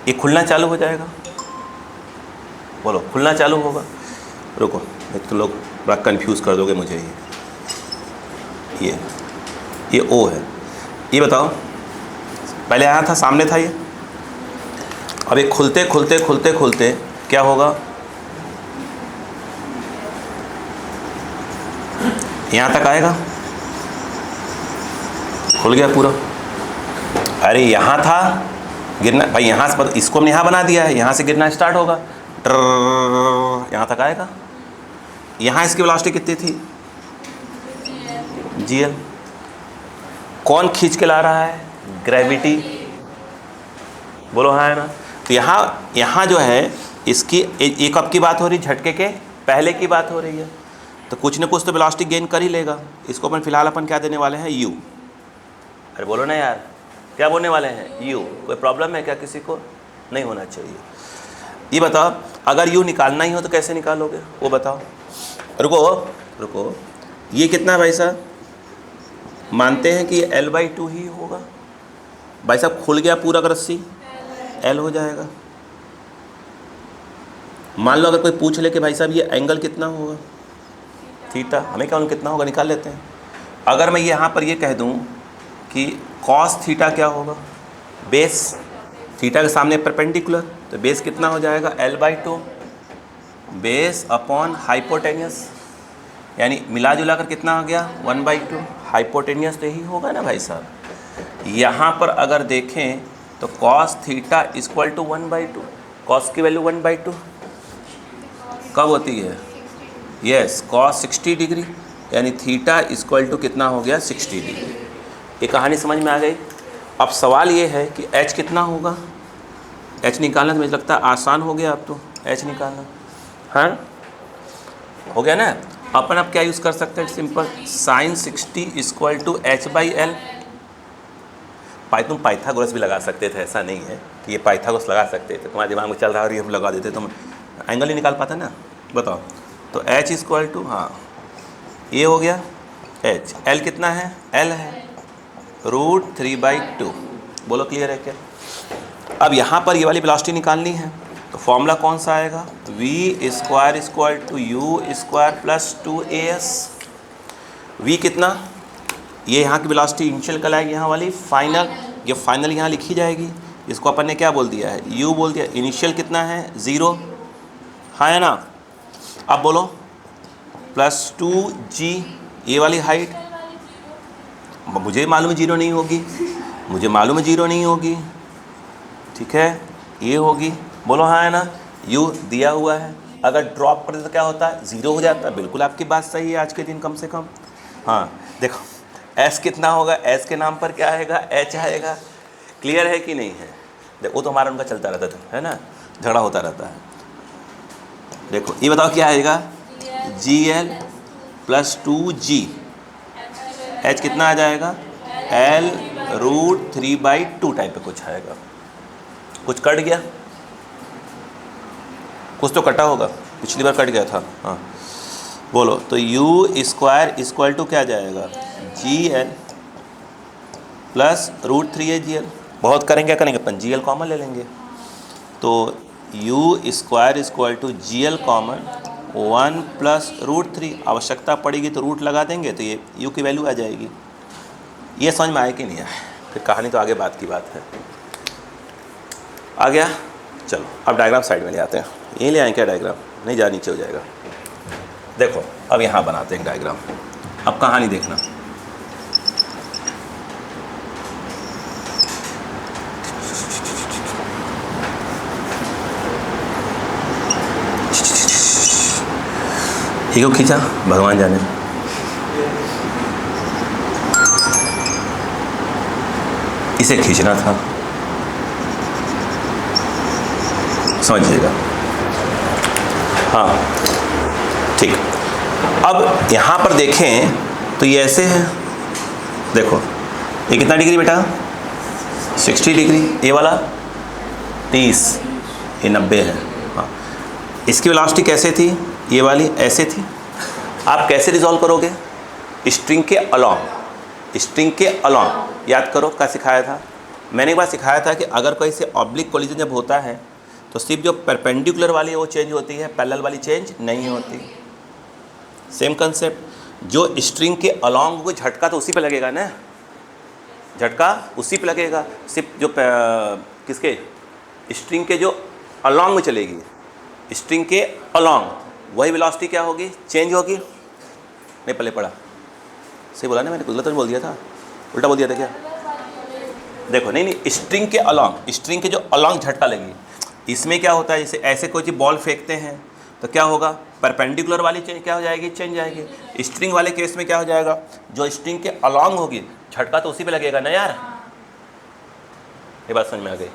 ये खुलना चालू हो जाएगा, बोलो खुलना चालू होगा। रुको, एक तो लोग बड़ा कंफ्यूज कर दोगे मुझे, ये O है, ये बताओ पहले यहाँ था, सामने था ये, अब ये खुलते खुलते खुलते खुलते क्या होगा, यहाँ तक आएगा, खुल गया पूरा। अरे यहाँ था गिरना भाई, यहाँ से इसको हमने यहाँ बना दिया है, यहाँ से गिरना स्टार्ट होगा, यहाँ तक आएगा। यहाँ इसकी वेलोसिटी कितनी थी, जीएल। कौन खींच के ला रहा है, ग्रेविटी, बोलो हाँ है ना। तो यहाँ जो है इसकी एक कब की बात हो रही, झटके के पहले की बात हो रही है, तो कुछ न कुछ तो वेलोसिटी गेन कर ही लेगा। इसको अपन फिलहाल अपन क्या देने वाले हैं, यू। अरे बोलो ना यार, क्या बोलने वाले हैं, यू। कोई प्रॉब्लम है क्या किसी को, नहीं होना चाहिए। ये बताओ अगर यू निकालना ही हो तो कैसे निकालोगे, वो बताओ। रुको, ये कितना है भाई साहब, मानते हैं कि L/2 ही होगा। भाई साहब खुल गया पूरा का रस्सी, L हो जाएगा। मान लो अगर कोई पूछ ले कि भाई साहब ये एंगल कितना होगा, थीटा, हमें क्या कितना होगा, निकाल लेते हैं। अगर मैं यहाँ पर ये कह दूँ कि कॉस थीटा क्या होगा, बेस थीटा के सामने परपेंडिकुलर, तो बेस कितना हो जाएगा, L/2 बेस अपॉन हाइपोटेनियस, यानी मिला जुला कर कितना आ गया, 1/2। हाइपोटेनियस तो यही होगा ना भाई साहब। यहाँ पर अगर देखें तो cos theta equal to 1/2, cos की वैल्यू 1/2 कब होती है, यस, कॉस 60 डिग्री, यानी थीटा इक्वल टू कितना हो गया, 60 डिग्री। ये कहानी समझ में आ गई। अब सवाल ये है कि h कितना होगा, h निकालना तो मुझे लगता है आसान हो गया, अब तो h निकालना, हाँ हो गया ना। अपन अब क्या यूज़ कर सकते हैं, simple, sign 60 equal to h/l। तुम पाइथागोरस भी लगा सकते थे, ऐसा नहीं है कि ये पाइथागोरस लगा सकते थे, तुम्हारे दिमाग में चल रहा है और ये हम लगा देते, तुम एंगल ही निकाल पाता ना, बताओ। तो h इक्वल टू, हाँ ये हो गया h, l कितना है, l है √3/2। बोलो क्लियर है क्या। अब यहाँ पर ये वाली वेलोसिटी निकालनी है, तो फॉर्मूला कौन सा आएगा, v² equal to u² plus 2as। v कितना, ये यहाँ की वेलोसिटी इनिशियल कल आएगी, यहाँ वाली फाइनल, ये फाइनल यहाँ लिखी जाएगी। इसको अपन ने क्या बोल दिया है, u बोल दिया। इनिशियल कितना है, 0, हाँ है ना। अब बोलो प्लस 2g, ये वाली हाइट मुझे मालूम है 0 नहीं होगी, मुझे मालूम है 0 नहीं होगी, ठीक है, ये होगी, बोलो हाँ है ना। u दिया हुआ है, अगर ड्रॉप करते तो क्या होता है, 0 हो जाता है। बिल्कुल आपकी बात सही है, आज के दिन कम से कम। हाँ देखो s कितना होगा, s के नाम पर क्या आएगा, h आएगा। क्लियर है कि नहीं है। देखो वो तो हमारा उनका चलता रहता था, है ना, झगड़ा होता रहता है। देखो ये बताओ क्या आएगा, GL प्लस 2G, h कितना आ जाएगा, L √3/2 टाइप पे कुछ आएगा। कुछ कट गया, कुछ तो कटा होगा, पिछली बार कट गया था, हाँ बोलो। तो u² इक्वल टू क्या जाएगा, GL प्लस √3GL। बहुत करेंगे, क्या करेंगे अपन, GL कॉमन ले लेंगे। तो u² equal to GL common 1 plus √3, आवश्यकता पड़ेगी तो रूट लगा देंगे, तो ये u की वैल्यू आ जाएगी। ये समझ में आए कि नहीं आए, फिर कहानी तो आगे बात की बात है। आ गया, चलो अब डायग्राम साइड में ले आते हैं। यहीं ले आए क्या डायग्राम, नहीं जा, नीचे हो जाएगा। देखो अब यहाँ बनाते हैं डायग्राम, अब कहानी देखना। क्यों खींचा, भगवान जाने। इसे खींचना था, समझिएगा, हाँ ठीक। अब यहाँ पर देखें तो ये ऐसे है, देखो ये कितना डिग्री बेटा, 60 डिग्री, ये वाला 30, ये 90 है। हाँ इसकी वेलोसिटी कैसे थी, ये वाली ऐसे थी। आप कैसे रिजॉल्व करोगे, स्ट्रिंग के अलॉन्ग, स्ट्रिंग के अलॉन्ग याद करो, क्या सिखाया था मैंने, एक बार सिखाया था कि अगर कोई से ऑब्लिक कोलिजन जब होता है तो सिर्फ जो परपेंडिकुलर वाली है वो चेंज होती है, पैरेलल वाली चेंज नहीं होती। सेम कंसेप्ट, जो स्ट्रिंग के अलॉन्ग को झटका तो उसी पे लगेगा ना, झटका उसी पे लगेगा, सिर्फ जो किसके, स्ट्रिंग के जो अलॉन्ग में चलेगी, स्ट्रिंग के अलॉन्ग वही वेलोसिटी क्या होगी, चेंज होगी। नहीं पहले पढ़ा, सही बोला ना मैंने, गलत बोल दिया था, उल्टा बोल दिया था क्या? देखो नहीं, स्ट्रिंग के अलॉन्ग, स्ट्रिंग के जो अलॉन्ग झटका लगी, इसमें क्या होता है, जैसे ऐसे कोई चीज़ बॉल फेंकते हैं तो क्या होगा, परपेंडिकुलर वाली चेंज क्या हो जाएगी, चेंज जाएगी। स्ट्रिंग वाले केस में क्या हो जाएगा, जो स्ट्रिंग के अलॉन्ग होगी झटका तो उसी पे लगेगा ना यार। ये बात समझ में आ गई?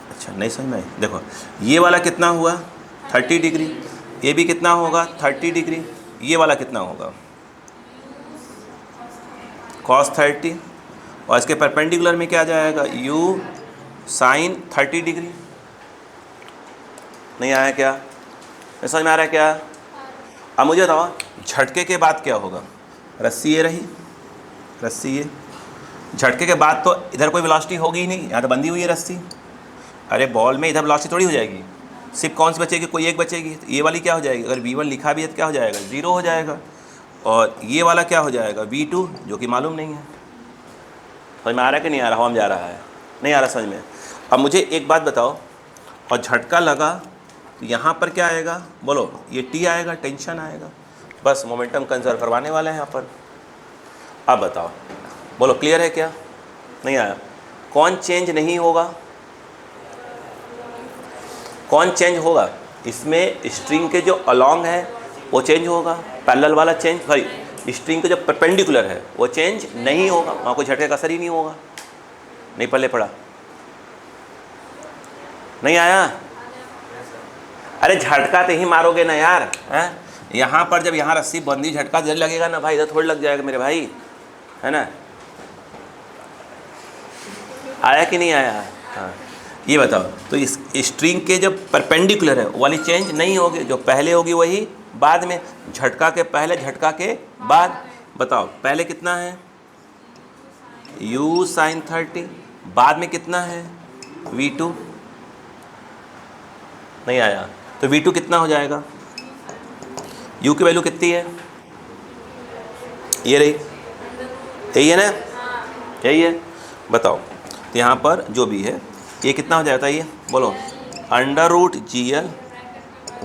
अच्छा नहीं समझ में आई? देखो ये वाला कितना हुआ 30 डिग्री, ये भी कितना होगा 30 डिग्री, ये वाला कितना होगा cos 30, और इसके परपेंडिकुलर में क्या जाएगा u sin 30 डिग्री। नहीं आया क्या? नहीं समझ में आ रहा है क्या? अब मुझे बताओ झटके के बाद क्या होगा, रस्सी ये रही, रस्सी ये, झटके के बाद तो इधर कोई वेलोसिटी होगी ही नहीं, यहाँ तो बंधी हुई है रस्सी। अरे बॉल में इधर वेलोसिटी थोड़ी हो जाएगी, सिर्फ कौन सी बचेगी, कोई एक बचेगी। तो ये वाली क्या हो जाएगी, अगर v1 लिखा भी है तो क्या हो जाएगा, 0 हो जाएगा। और ये वाला क्या हो जाएगा, v2, जो कि मालूम नहीं है। समझ में आ रहा है कि नहीं आ रहा, हम जा रहा है, नहीं आ रहा समझ में? अब मुझे एक बात बताओ, और झटका लगा तो यहाँ पर क्या आएगा, बोलो, ये t आएगा, टेंशन आएगा, बस मोमेंटम कंजर्व करवाने वाले हैं यहाँ पर। अब बताओ, बोलो क्लियर है क्या? नहीं आया? कौन चेंज नहीं होगा, कौन चेंज होगा इसमें, स्ट्रिंग के जो अलॉन्ग है वो चेंज होगा, पैरेलल वाला चेंज, सॉरी स्ट्रिंग के जो परपेंडिकुलर है वो चेंज नहीं होगा, वहाँ कोई झटके का असर ही नहीं होगा। नहीं पहले पढ़ा? नहीं आया? अरे झटका तो ही मारोगे ना यार, हैं? यहाँ पर जब यहाँ रस्सी बंदी, झटका जल्दी लगेगा ना भाई, इधर थोड़ी लग जाएगा मेरे भाई, है ना? आया कि नहीं आया? हाँ ये बताओ, तो इस स्ट्रिंग के जो परपेंडिकुलर है वो वाली चेंज नहीं होगी, जो पहले होगी वही बाद में, झटका के पहले झटका के बाद। बताओ पहले कितना है u sin 30, बाद में कितना है v2। नहीं आया? तो v2 कितना हो जाएगा, u की वैल्यू कितनी है, ये रही, यही है ना, यही है। बताओ तो यहाँ पर जो भी है ये कितना हो जाता है, ये बोलो, √GL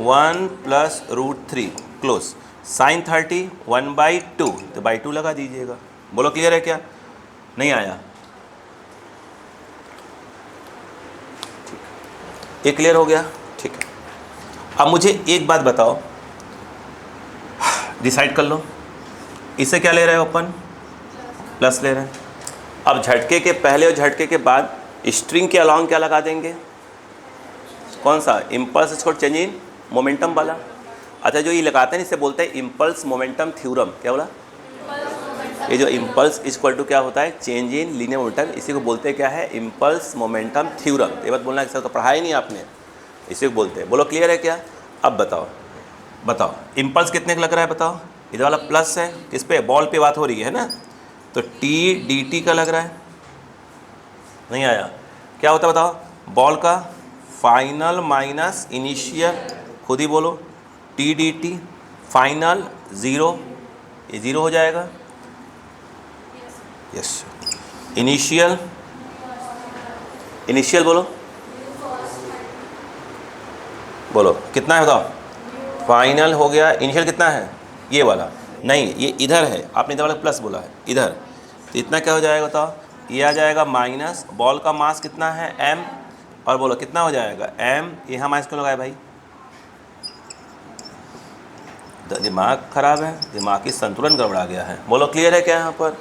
1 + √3 क्लोज, sin 30 1/2, तो /2 लगा दीजिएगा। बोलो क्लियर है क्या? नहीं आया? ठीक, ये क्लियर हो गया? ठीक है। अब मुझे एक बात बताओ, डिसाइड कर लो, इसे क्या ले रहे हो अपन, प्लस ले रहे हैं। अब झटके के पहले और झटके के बाद स्ट्रिंग के अलॉन्ग क्या लगा देंगे, कौन सा, impulse square change in momentum वाला। अच्छा जो ये लगाते हैं इसे बोलते हैं इम्पल्स मोमेंटम थ्योरम। क्या बोला? ये जो इम्पल्स इक्वल टू क्या होता है, चेंज इन लीनियर मोमेंटम, इसी को बोलते हैं क्या है, इम्पल्स मोमेंटम थ्योरम। ये बात बोलना है, तो पढ़ा ही नहीं आपने, इसी को बोलते हैं। बोलो क्लियर है क्या? अब बताओ, बताओ इम्पल्स कितने का लग रहा है, बताओ। इधर वाला प्लस है, किस पे, बॉल पे बात हो रही है ना, तो t dt का लग रहा है। नहीं आया? क्या होता है बताओ, बॉल का फाइनल माइनस इनिशियल, खुद ही बोलो, t dt फाइनल 0, ये 0 हो जाएगा। यस, इनिशियल, इनिशियल बोलो, बोलो कितना है बताओ, फाइनल हो गया, इनिशियल कितना है, ये वाला नहीं, ये इधर है, आपने इधर वाला प्लस बोला है इधर, तो इतना क्या हो जाएगा बताओ, ये आ जाएगा माइनस, बॉल का मास कितना है m, और बोलो कितना हो जाएगा m, यहाँ माइनस क्यों लगाए भाई, दिमाग खराब है, दिमाग की संतुलन गड़बड़ा गया है। बोलो क्लियर है क्या यहाँ पर?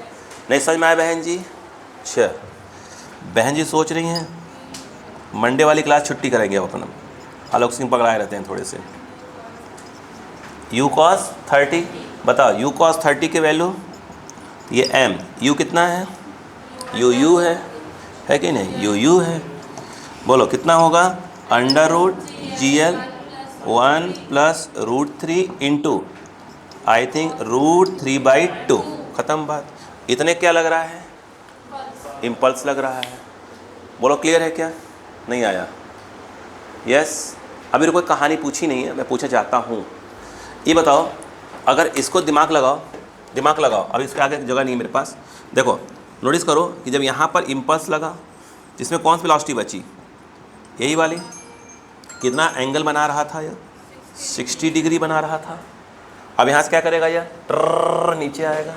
नहीं समझ में आया बहन जी? अच्छा बहन जी सोच रही हैं मंडे वाली क्लास छुट्टी करेंगे अब अपना, आलोक सिंह पकड़ाए रहते हैं थोड़े से। u cos 30, बताओ u cos 30 की वैल्यू, ये m, u कितना है, u है कि नहीं, u है। बोलो कितना होगा, √GL 1 + √3 इंटू आई थिंक √3/2, ख़त्म बात। इतने क्या लग रहा है, इम्पल्स लग रहा है। बोलो क्लियर है क्या? नहीं आया? यस। अभी कोई कहानी पूछी नहीं है, मैं पूछना चाहता हूँ। ये बताओ, अगर इसको दिमाग लगाओ, दिमाग लगाओ, अभी इसके आगे जगह नहीं है मेरे पास। देखो नोटिस करो कि जब यहाँ पर इम्पल्स लगा, जिसमें कौन सी वेलोसिटी बची, यही वाली, कितना एंगल बना रहा था यह, 60 डिग्री बना रहा था। अब यहाँ से क्या करेगा यह, ट्रर नीचे आएगा।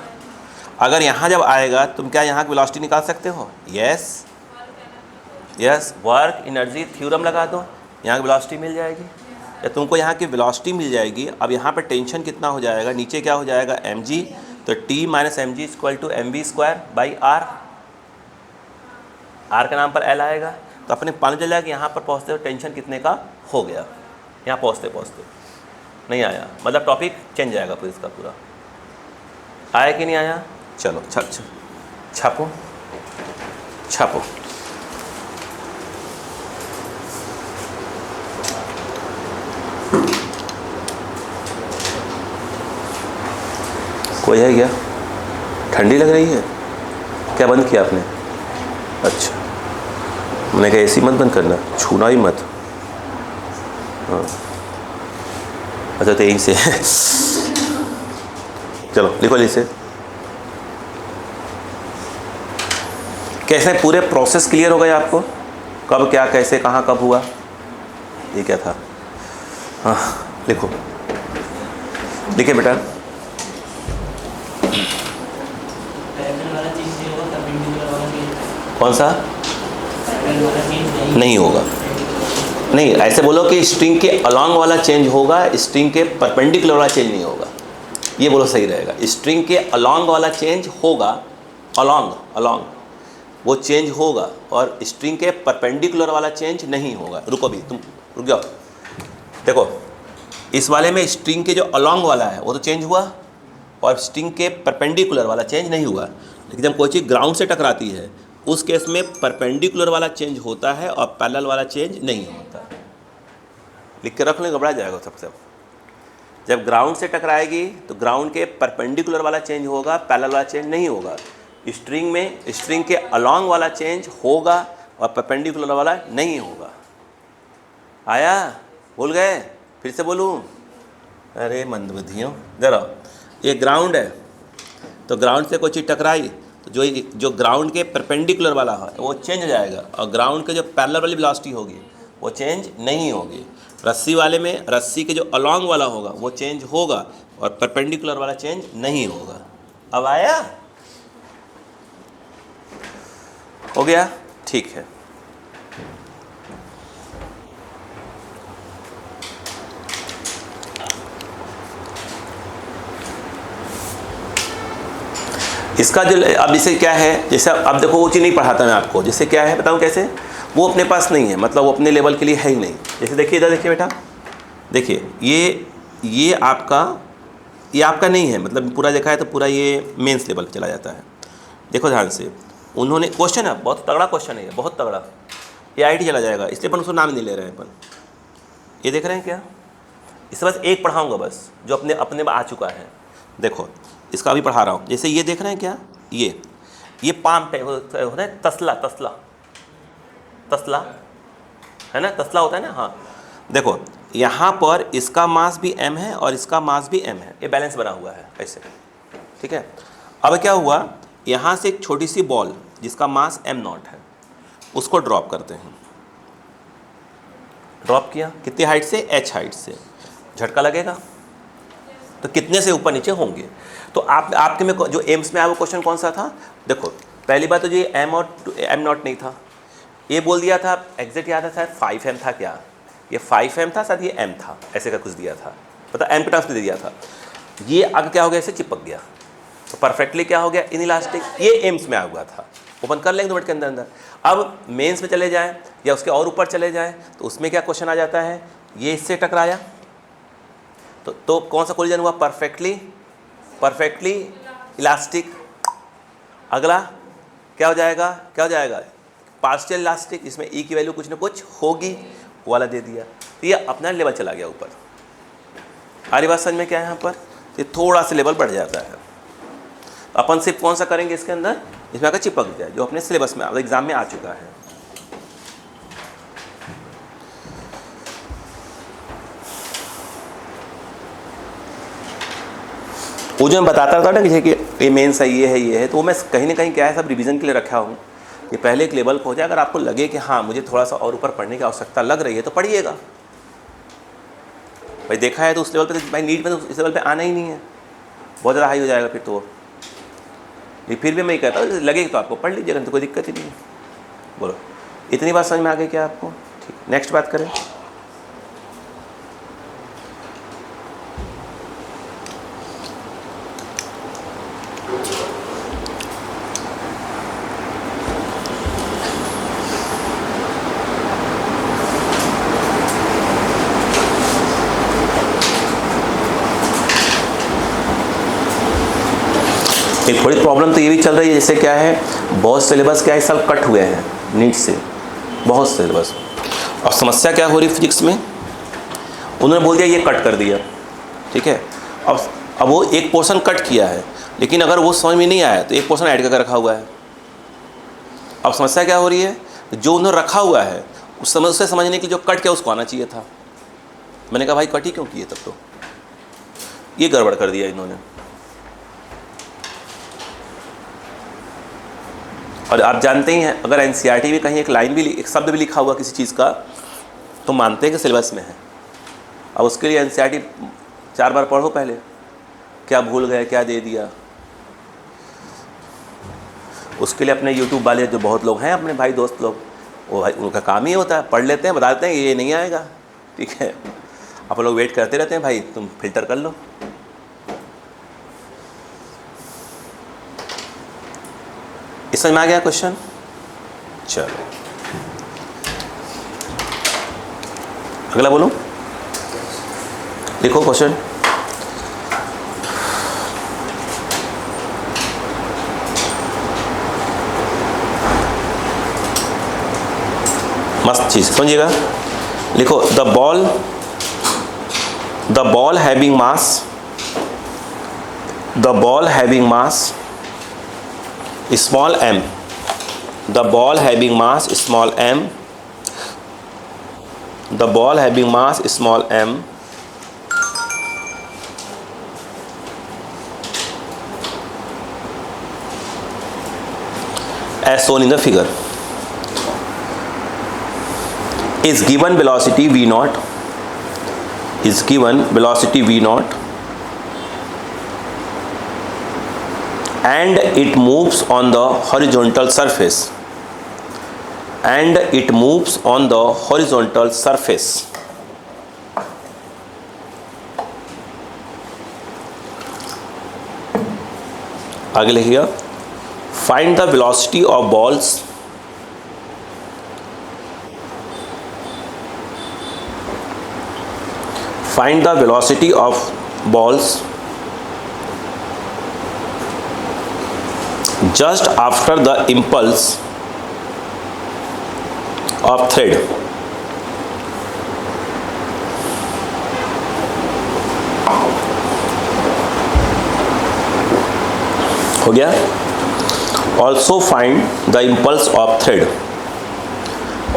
अगर यहाँ जब आएगा तुम क्या यहाँ की वेलोसिटी निकाल सकते हो? Yes yes, work energy theorem लगा दो, यहाँ की वेलोसिटी मिल जाएगी। या तुमको यहाँ की वेलोसिटी मिल जाएगी। अब यहाँ पर टेंशन कितना हो जाएगा, नीचे क्या हो जाएगा, mg, तो T minus M G equal to mv square by R, R के नाम पर L आएगा। तो अपने पता चल जाएगा कि यहाँ पर पहुँचते हुए टेंशन कितने का हो गया, यहाँ पहुँचते पहुँचते नहीं आया, मतलब टॉपिक चेंज जाएगा फिर इसका पूरा। आया कि नहीं आया? चलो छापो छापो। कोई है क्या? ठंडी लग रही है क्या? बंद किया आपने? अच्छा, मैंने कहा एसी मत बंद करना, छूना ही मत। हाँ अच्छा, तो यहीं से चलो लिखो इसे। कैसे पूरे प्रोसेस क्लियर हो गए आपको, कब क्या कैसे कहाँ कब हुआ, ये क्या था? हाँ लिखो, लिखे बेटा। कौन सा? नहीं होगा, नहीं ऐसे बोलो कि स्ट्रिंग के अलॉन्ग वाला चेंज होगा, स्ट्रिंग के परपेंडिकुलर वाला चेंज नहीं होगा, ये बोलो सही रहेगा। स्ट्रिंग के अलॉन्ग वाला चेंज होगा, अलॉन्ग वो चेंज होगा, और स्ट्रिंग के परपेंडिकुलर वाला चेंज नहीं होगा। रुको भी, तुम रुक जाओ। देखो इस वाले में स्ट्रिंग के जो अलॉन्ग वाला है वो तो चेंज हुआ, और स्ट्रिंग के परपेंडिकुलर वाला चेंज नहीं हुआ। लेकिन जब कोई चीज़ ग्राउंड से टकराती है उस केस में परपेंडिकुलर वाला चेंज होता है और पैरेलल वाला चेंज नहीं होता। लिख के रख लें, घबरा जाएगा सबसे। जब ग्राउंड से टकराएगी तो ग्राउंड के परपेंडिकुलर वाला चेंज होगा, पैरेलल वाला चेंज नहीं होगा। स्ट्रिंग में स्ट्रिंग के अलॉन्ग वाला चेंज होगा और परपेंडिकुलर वाला नहीं होगा। आया? भूल गए? फिर से बोलूँ? अरे मंदबुद्धियों, जरा ये ग्राउंड है, तो ग्राउंड से कोई चीज़ टकराई तो जो ग्राउंड के परपेंडिकुलर वाला है वो चेंज हो जाएगा, और ग्राउंड के जो पैरेलल वाली वेलोसिटी होगी वो चेंज नहीं होगी। रस्सी वाले में रस्सी के जो अलॉन्ग वाला होगा वो चेंज होगा, और परपेंडिकुलर वाला चेंज नहीं होगा। अब आया? हो गया? ठीक है। इसका जो अब इसे क्या है, जैसे अब देखो वो चीज़ नहीं पढ़ाता मैं आपको, जैसे क्या है बताऊँ कैसे, वो अपने पास नहीं है, मतलब वो अपने लेवल के लिए है ही नहीं। जैसे देखिए इधर देखिए बेटा, देखिए ये आपका नहीं है, मतलब पूरा देखा है तो पूरा ये मेंस लेवल चला जाता है। देखो ध्यान से, उन्होंने क्वेश्चन है, बहुत तगड़ा क्वेश्चन है, बहुत तगड़ा, ये IT चला जाएगा, इसलिए अपन उसको नाम नहीं ले रहे हैं अपन। ये देख रहे हैं क्या? इससे बस एक पढ़ाऊँगा बस, जो अपने में आ चुका है। देखो इसका अभी पढ़ा रहा हूँ। जैसे ये देख रहे हैं क्या, ये पाम टाइप होता है, तसला है ना, तसला होता है ना। हाँ देखो यहाँ पर इसका मास भी m है और इसका मास भी m है, ये बैलेंस बना हुआ है ऐसे, ठीक है। अब क्या हुआ, यहाँ से एक छोटी सी बॉल जिसका मास m0 है उसको ड्रॉप करते हैं। ड्रॉप किया कितनी हाइट से? h हाइट से। झटका लगेगा तो कितने से ऊपर नीचे होंगे। तो आपके में जो एम्स में आया वो क्वेश्चन कौन सा था? देखो पहली बात तो ये m0 नहीं था, ये बोल दिया था, एग्जैक्ट याद है शायद 5m था क्या, ये 5m था शायद, ये m था, ऐसे का कुछ दिया था, पता m के टर्म्स में दे दिया था। ये अगर क्या हो गया, इसे चिपक गया, तो परफेक्टली क्या हो गया, इनइलास्टिक। ये एम्स में आया हुआ था, ओपन कर लेंगे 2 मिनट के अंदर अंदर। अब मेंस में चले जाएँ या उसके और ऊपर चले जाएँ तो उसमें क्या क्वेश्चन आ जाता है, ये इससे टकराया तो कौन सा कोलिजन हुआ? Perfectly elastic. अगला क्या हो जाएगा, पार्शियल इलास्टिक, इसमें ई की वैल्यू कुछ ना कुछ होगी, वो वाला दे दिया, तो ये अपना लेवल चला गया ऊपर। हमारी बात समझ में क्या है, यहाँ पर ये थोड़ा सा लेवल बढ़ जाता है। अपन सिर्फ कौन सा करेंगे इसके अंदर, इसमें आकर चिपक जाए, जो अपने सिलेबस में एग्जाम में आ चुका है। वो जो मैं बताता था ना कि ये मेंस है, ये है, तो वो मैं कहीं ना कहीं क्या है सब रिवीजन के लिए रखा हूँ कि पहले एक लेवल को हो जाए, अगर आपको लगे कि हाँ मुझे थोड़ा सा और ऊपर पढ़ने की आवश्यकता लग रही है तो पढ़िएगा भाई। देखा है तो उस लेवल पे, भाई नीट में तो इस लेवल पे आना ही नहीं है, बहुत ज़्यादा हाई हो जाएगा फिर तो। ये फिर भी मैं कहता हूँ लगे तो आपको पढ़ लीजिएगा, तो कोई दिक्कत ही नहीं है। बोलो, इतनी बात समझ में आ गई क्या आपको? ठीक, नेक्स्ट बात करें। एक थोड़ी प्रॉब्लम तो ये भी चल रही है, जैसे क्या है बहुत सिलेबस क्या है इस साल कट हुए हैं नीट से, बहुत सिलेबस। और समस्या क्या हो रही है फिजिक्स में, उन्होंने बोल दिया ये कट कर दिया, ठीक है। अब वो एक पोर्शन कट किया है, लेकिन अगर वो समझ में नहीं आया तो एक पोर्शन ऐड करके रखा हुआ है। अब समस्या क्या हो रही है, जो उन्होंने रखा हुआ है उससे समझने की जो कट किया उसको आना चाहिए था। मैंने कहा भाई कट ही क्यों किए, तब तो ये गड़बड़ कर दिया इन्होंने। और आप जानते ही हैं अगर एनसीईआरटी में कहीं एक लाइन भी, एक शब्द भी लिखा हुआ किसी चीज़ का, तो मानते हैं कि सिलेबस में है। अब उसके लिए एनसीईआरटी 4 बार पढ़ो पहले, क्या भूल गए क्या दे दिया। उसके लिए अपने यूट्यूब वाले जो बहुत लोग हैं अपने भाई दोस्त लोग, वो भाई उनका काम ही होता है, पढ़ लेते हैं, बताते हैं ये नहीं आएगा, ठीक है। आप लोग वेट करते रहते हैं, भाई तुम फिल्टर कर लो। इस समझ में आ गया क्वेश्चन? चलो अगला बोलो, देखो क्वेश्चन। मस्त चीज समझिएगा, लिखो the ball having mass small m, the ball having mass small m, the ball having mass small m as shown in the figure is given velocity v naught, is given velocity v naught and it moves on the horizontal surface, and it moves on the horizontal surface. आगे लिखिएगा, find the velocity of balls just after the impulse of thread. हो गया? Also find the impulse of thread.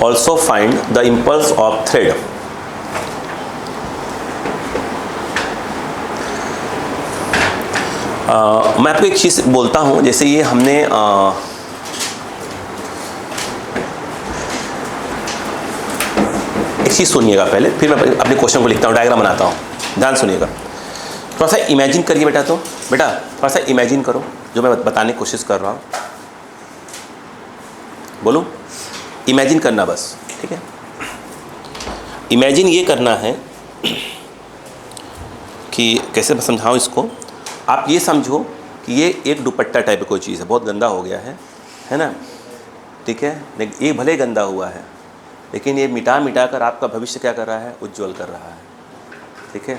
Also find the impulse of thread. मैं आपको एक चीज़ बोलता हूँ, जैसे ये हमने एक चीज़ सुनिएगा पहले, फिर मैं अपने क्वेश्चन को लिखता हूँ, डायग्राम बनाता हूँ, ध्यान सुनिएगा। थोड़ा सा इमेजिन करिए बेटा, तो बेटा थोड़ा सा इमेजिन करो जो मैं बताने की कोशिश कर रहा हूँ। बोलो, इमेजिन करना बस, ठीक है। इमेजिन ये करना है कि कैसे मैं समझाऊँ इसको। आप ये समझो कि ये एक दुपट्टा टाइप कोई चीज़ है, बहुत गंदा हो गया है ना, ठीक है। लेकिन ये भले गंदा हुआ है, लेकिन ये मिटा कर आपका भविष्य क्या कर रहा है, उज्जवल कर रहा है, ठीक है।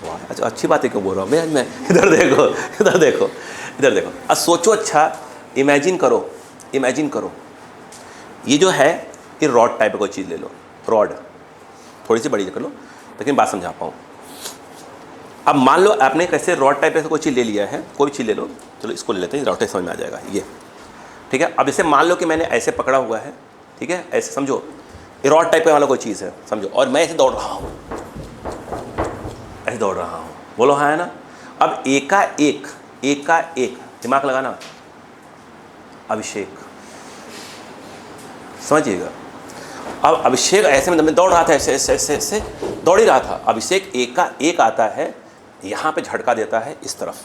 वाह, अच्छा अच्छी बात है क्यों बोल रहा हूँ मैं इधर देखो, इधर देखो, इधर देखो। अब सोचो, अच्छा इमेजिन करो ये जो है ये रॉड टाइप कोई चीज़ ले लो, रॉड थोड़ी सी बड़ी कर लो, लेकिन बात समझा पाऊँ। अब मान लो आपने कैसे रॉड टाइप से कोई चीज़ ले लिया है, कोई चीज़ ले लो, चलो इसको ले लेते हैं, रॉड टाइप समझ में आ जाएगा ये, ठीक है। अब जैसे मान लो कि मैंने ऐसे पकड़ा हुआ है, ठीक है, ऐसे समझो ये रॉड टाइप वाला कोई चीज़ है समझो, और मैं ऐसे दौड़ रहा हूँ, बोलो हाँ है ना। अब एकाएक दिमाग लगाना, अभिषेक, समझिएगा। अब अभिषेक ऐसे में दौड़ रहा था, ऐसे ऐसे ऐसे ऐसे दौड़ ही रहा था। अभिषेक एकाएक आता है, यहाँ पे झटका देता है इस तरफ,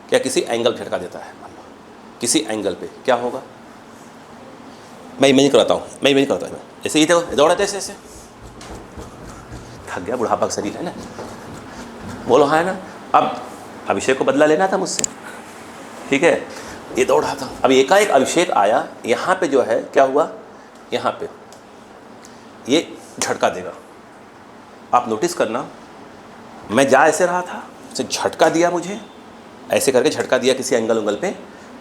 क्या किसी एंगल झटका देता है, किसी एंगल पे, क्या होगा? मैं इमेजिन कराता हूँ, ऐसे ही देखो दौड़ रहे थे ऐसे ऐसे, थक गया, बुढ़ापा का शरीर है ना, बोलो हाँ है ना। अब अभिषेक को बदला लेना था मुझसे, ठीक है, ये दौड़ रहा था। अब एकाएक अभिषेक आया, यहाँ पे जो है क्या हुआ, यहाँ पे ये झटका देगा। आप नोटिस करना, मैं जा ऐसे रहा था, उसे झटका दिया, मुझे ऐसे करके झटका दिया किसी एंगल उंगल पे,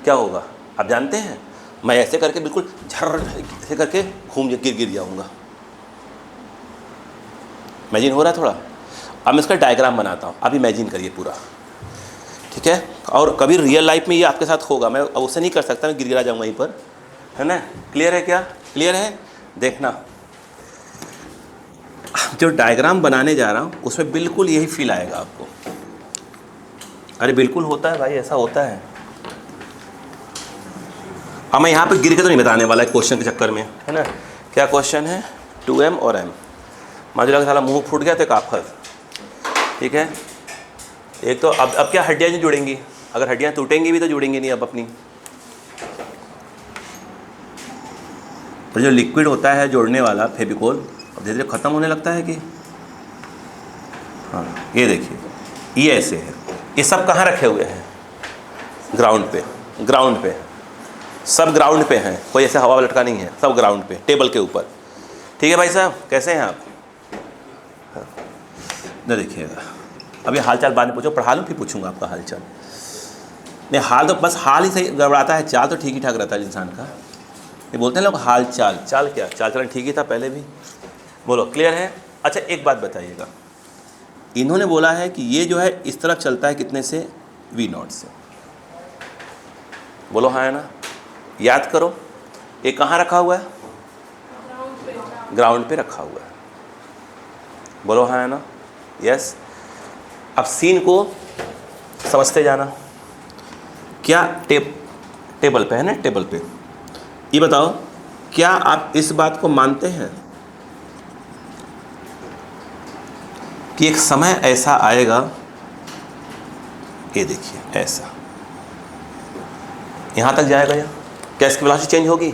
क्या होगा आप जानते हैं? मैं ऐसे करके बिल्कुल झर ऐसे करके गिर जाऊँगा। इमेजिन हो रहा है थोड़ा? अब मैं इसका डायग्राम बनाता हूँ, आप इमेजिन करिए पूरा, ठीक है। और कभी रियल लाइफ में ये आपके साथ होगा, मैं अब उससे नहीं कर सकता, मैं गिरा जाऊँगा वहीं पर, है ना। क्लियर है क्या? क्लियर है? देखना, जो डायग्राम बनाने जा रहा हूँ उसमें बिल्कुल यही फील आएगा आपको। अरे बिल्कुल होता है भाई, ऐसा होता है। अब मैं यहाँ पे गिर के तो नहीं बताने वाला है क्वेश्चन के चक्कर में, है ना। क्या क्वेश्चन है? 2m और m। मुझे लगा साला मुंह फूट गया तो एक आफत, ठीक है। एक तो अब क्या हड्डियाँ नहीं जुड़ेंगी, अगर हड्डियाँ टूटेंगी भी तो जुड़ेंगी नहीं अब अपनी। तो जो लिक्विड होता है जोड़ने वाला फेविकोल, अब धीरे धीरे ख़त्म होने लगता है कि हाँ, ये देखिए, ये ऐसे है। ये सब कहाँ रखे हुए हैं? ग्राउंड पे, सब ग्राउंड पे हैं, कोई ऐसे हवा लटका नहीं है, सब ग्राउंड पे, टेबल के ऊपर, ठीक है भाई साहब। कैसे हैं आप? न देखिएगा, अभी हाल चाल बाद में पूछो, पढ़ा लूँ फिर पूछूंगा आपका हाल चाल। नहीं, हाल तो बस हाल ही सही गड़बड़ाता है, चाल तो ठीक ही ठाक रहता है इंसान का। ये बोलते हैं लोग हाल चाल, चाल क्या, चाल चलन ठीक ही था पहले भी। बोलो क्लियर है? अच्छा एक बात बताइएगा, इन्होंने बोला है कि ये जो है इस तरफ चलता है कितने से? V0 से। बोलो हाँ है ना। याद करो, ये कहाँ रखा हुआ है? ग्राउंड पे रखा हुआ है। बोलो हाँ है ना। यस। अब सीन को समझते जाना। क्या टेबल पे है ना, टेबल पे। ये बताओ, क्या आप इस बात को मानते हैं कि एक समय ऐसा आएगा, ये देखिए ऐसा यहाँ तक जाएगा, या क्या इसकी वेलोसिटी चेंज होगी?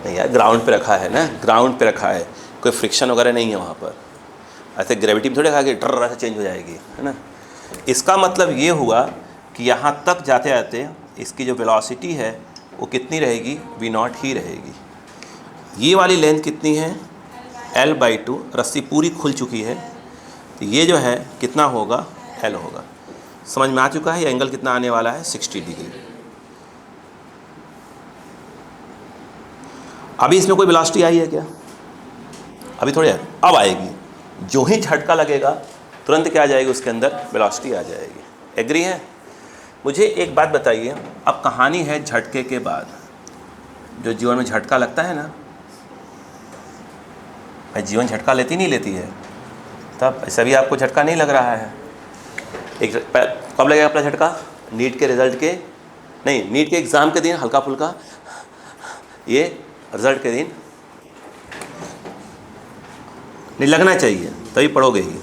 नहीं यार, ग्राउंड पे रखा है ना, ग्राउंड पे रखा है, कोई फ्रिक्शन वगैरह नहीं है वहाँ पर। ऐसे ग्रेविटी में थोड़ी रखा कि ड्र ऐसे चेंज हो जाएगी, है ना। इसका मतलब ये हुआ कि यहाँ तक जाते जाते इसकी जो वेलोसिटी है वो कितनी रहेगी? V0 ही रहेगी। ये वाली लेंथ कितनी है? L/2। रस्सी पूरी खुल चुकी है, तो ये जो है कितना होगा? L होगा। समझ में आ चुका है? ये एंगल कितना आने वाला है? 60 डिग्री। अभी इसमें कोई वेलोसिटी आई है क्या? अभी थोड़ी है, अब आएगी। जो ही झटका लगेगा तुरंत क्या आ जाएगी उसके अंदर? वेलोसिटी आ जाएगी। एग्री है? मुझे एक बात बताइए, अब कहानी है झटके के बाद। जो जीवन में झटका लगता है ना भाई, जीवन झटका लेती नहीं लेती है, तब ऐसा भी आपको झटका नहीं लग रहा है। कब लगेगा अपना झटका? नीट के रिज़ल्ट के नहीं, नीट के एग्ज़ाम के दिन हल्का फुल्का, ये रिज़ल्ट के दिन नहीं लगना चाहिए, तभी पढ़ोगे ही।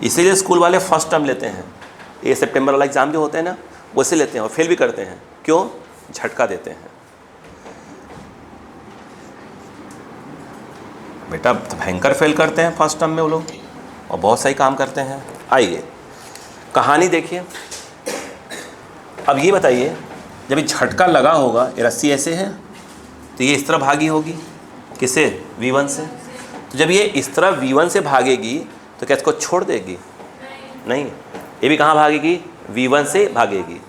इसीलिए स्कूल वाले फर्स्ट टर्म लेते हैं। ये सितंबर वाला एग्ज़ाम जो होते हैं ना, वैसे लेते हैं और फेल भी करते हैं। क्यों? झटका देते हैं। बेटा भयंकर फेल करते हैं फर्स्ट टर्म में वो लोग, और बहुत सही काम करते हैं। आइए कहानी देखिए। अब ये बताइए, जब ये झटका लगा होगा, ये रस्सी ऐसे है तो ये इस तरह भागी होगी, किसे? V1 से। तो जब ये इस तरह V1 से भागेगी तो क्या इसको छोड़ देगी? नहीं, ये भी कहाँ भागेगी? V1 से भागेगी।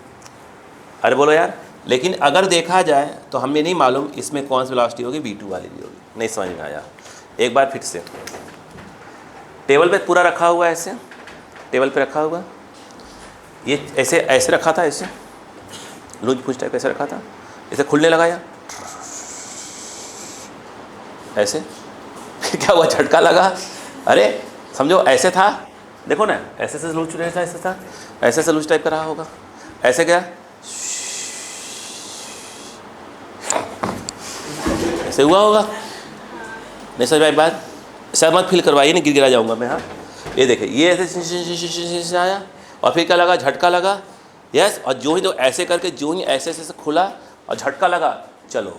अरे बोलो यार। लेकिन अगर देखा जाए तो हमें नहीं मालूम इसमें कौन सी वेलोसिटी होगी, V2 वाली भी होगी। नहीं समझ में आया? एक बार फिर से, टेबल पे पूरा रखा हुआ है, ऐसे टेबल पे रखा हुआ, ये ऐसे ऐसे रखा था, ऐसे लूज फूज टाइप ऐसे रखा था, ऐसे खुलने लगाया ऐसे क्या हुआ? झटका लगा। अरे समझो ऐसे था, देखो ना, ऐसे लूज ऐसा था, ऐसे लूज टाइप का रहा होगा, ऐसे क्या ऐसे हुआ होगा। नहीं समझ में बात, सर मत फील करवाइए, नहीं गिरा जाऊंगा मैं। हाँ ये देखिए, ये ऐसे आया और फिर क्या लगा, झटका लगा। यस, और जो ही तो ऐसे करके जो ही ऐसे खुला और झटका लगा, चलो।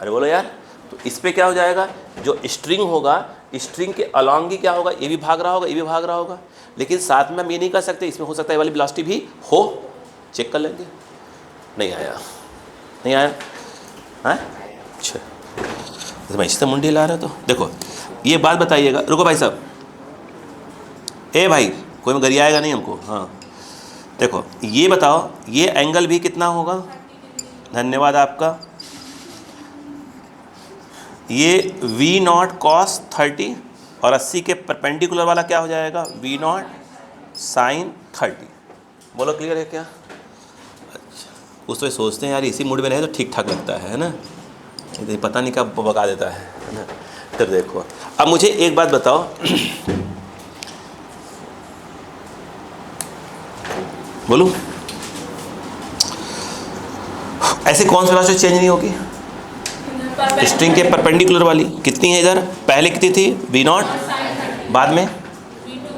अरे बोलो यार, तो इस पे क्या हो जाएगा, जो स्ट्रिंग होगा, स्ट्रिंग के अलॉन्ग ही क्या होगा, ये भी भाग रहा होगा, ये भी भाग रहा होगा, लेकिन साथ में हम ये नहीं कर सकते, इसमें हो सकता है ये वाली वेलोसिटी भी हो। चेक कर लेंगे। नहीं आया, नहीं आया। हाँ अच्छा, तो मैं इससे मुंडी ला रहा। तो देखो ये बात बताइएगा, रुको भाई साहब, ए भाई कोई में गरियाएगा नहीं हमको। हाँ देखो ये बताओ, ये एंगल भी कितना होगा, धन्यवाद आपका, ये वी नॉट कॉस 30 और 80 के परपेंडिकुलर वाला क्या हो जाएगा, वी नॉट साइन 30। बोलो क्लियर है क्या? अच्छा, उस तो सोचते हैं यार इसी मूड में रहे तो ठीक ठाक लगता है ना, ये पता नहीं कब बका देता है ना। तो देखो अब मुझे एक बात बताओ, बोलूं ऐसे कौन सी वेलोसिटी चेंज नहीं होगी, स्ट्रिंग के परपेंडिकुलर वाली कितनी है इधर, पहले कितनी थी वी नॉट, बाद में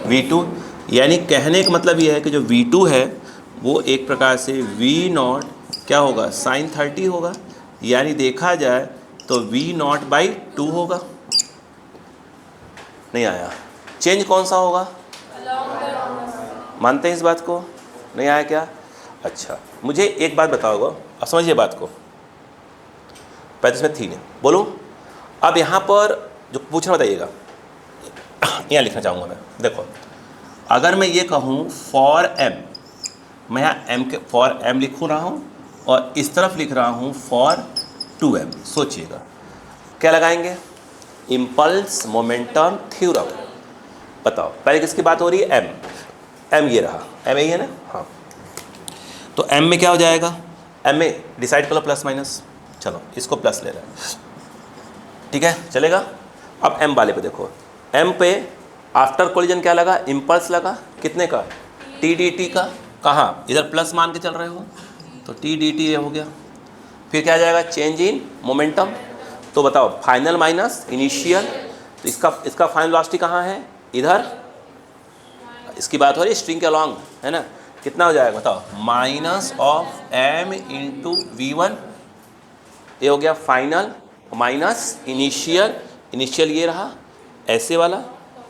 v2। यानी कहने का मतलब ये है कि जो v2 है वो एक प्रकार से वी नॉट क्या होगा, साइन 30 होगा। यानी देखा जाए तो v0/2 होगा। नहीं आया, चेंज कौन सा होगा, मानते हैं इस बात को? नहीं आया क्या? अच्छा मुझे एक बात बताओगे, अब समझिए बात को, पहले इसमें थी नहीं, बोलूँ। अब यहाँ पर जो पूछना बताइएगा, यहाँ लिखना चाहूँगा मैं। देखो अगर मैं ये कहूँ फॉर m, मैं यहाँ m के फॉर m लिखूँ रहा हूँ और इस तरफ लिख रहा हूँ फॉर 2m, सोचिएगा क्या लगाएंगे, इम्पल्स मोमेंटम थ्योरम। बताओ पहले किसकी बात हो रही है, m ये रहा, m यही है ना। हाँ तो m में क्या हो जाएगा, m में डिसाइड कर लो प्लस माइनस, चलो इसको प्लस ले रहा है, ठीक है चलेगा। अब m वाले पे देखो, m पे आफ्टर कोलिजन क्या लगा, इम्पल्स लगा, कितने का, टी डी टी का। कहाँ, इधर प्लस मान के चल रहे हो तो टी डी टी हो गया। फिर क्या आ जाएगा, चेंज इन मोमेंटम। तो बताओ फाइनल माइनस इनिशियल, तो इसका फाइनल वेलोसिटी कहाँ है, इधर। इसकी बात हो रही है स्ट्रिंग के अलॉन्ग, है ना। कितना हो जाएगा बताओ, minus of m into v1, ये हो गया फाइनल, माइनस इनिशियल, इनिशियल ये रहा ऐसे वाला,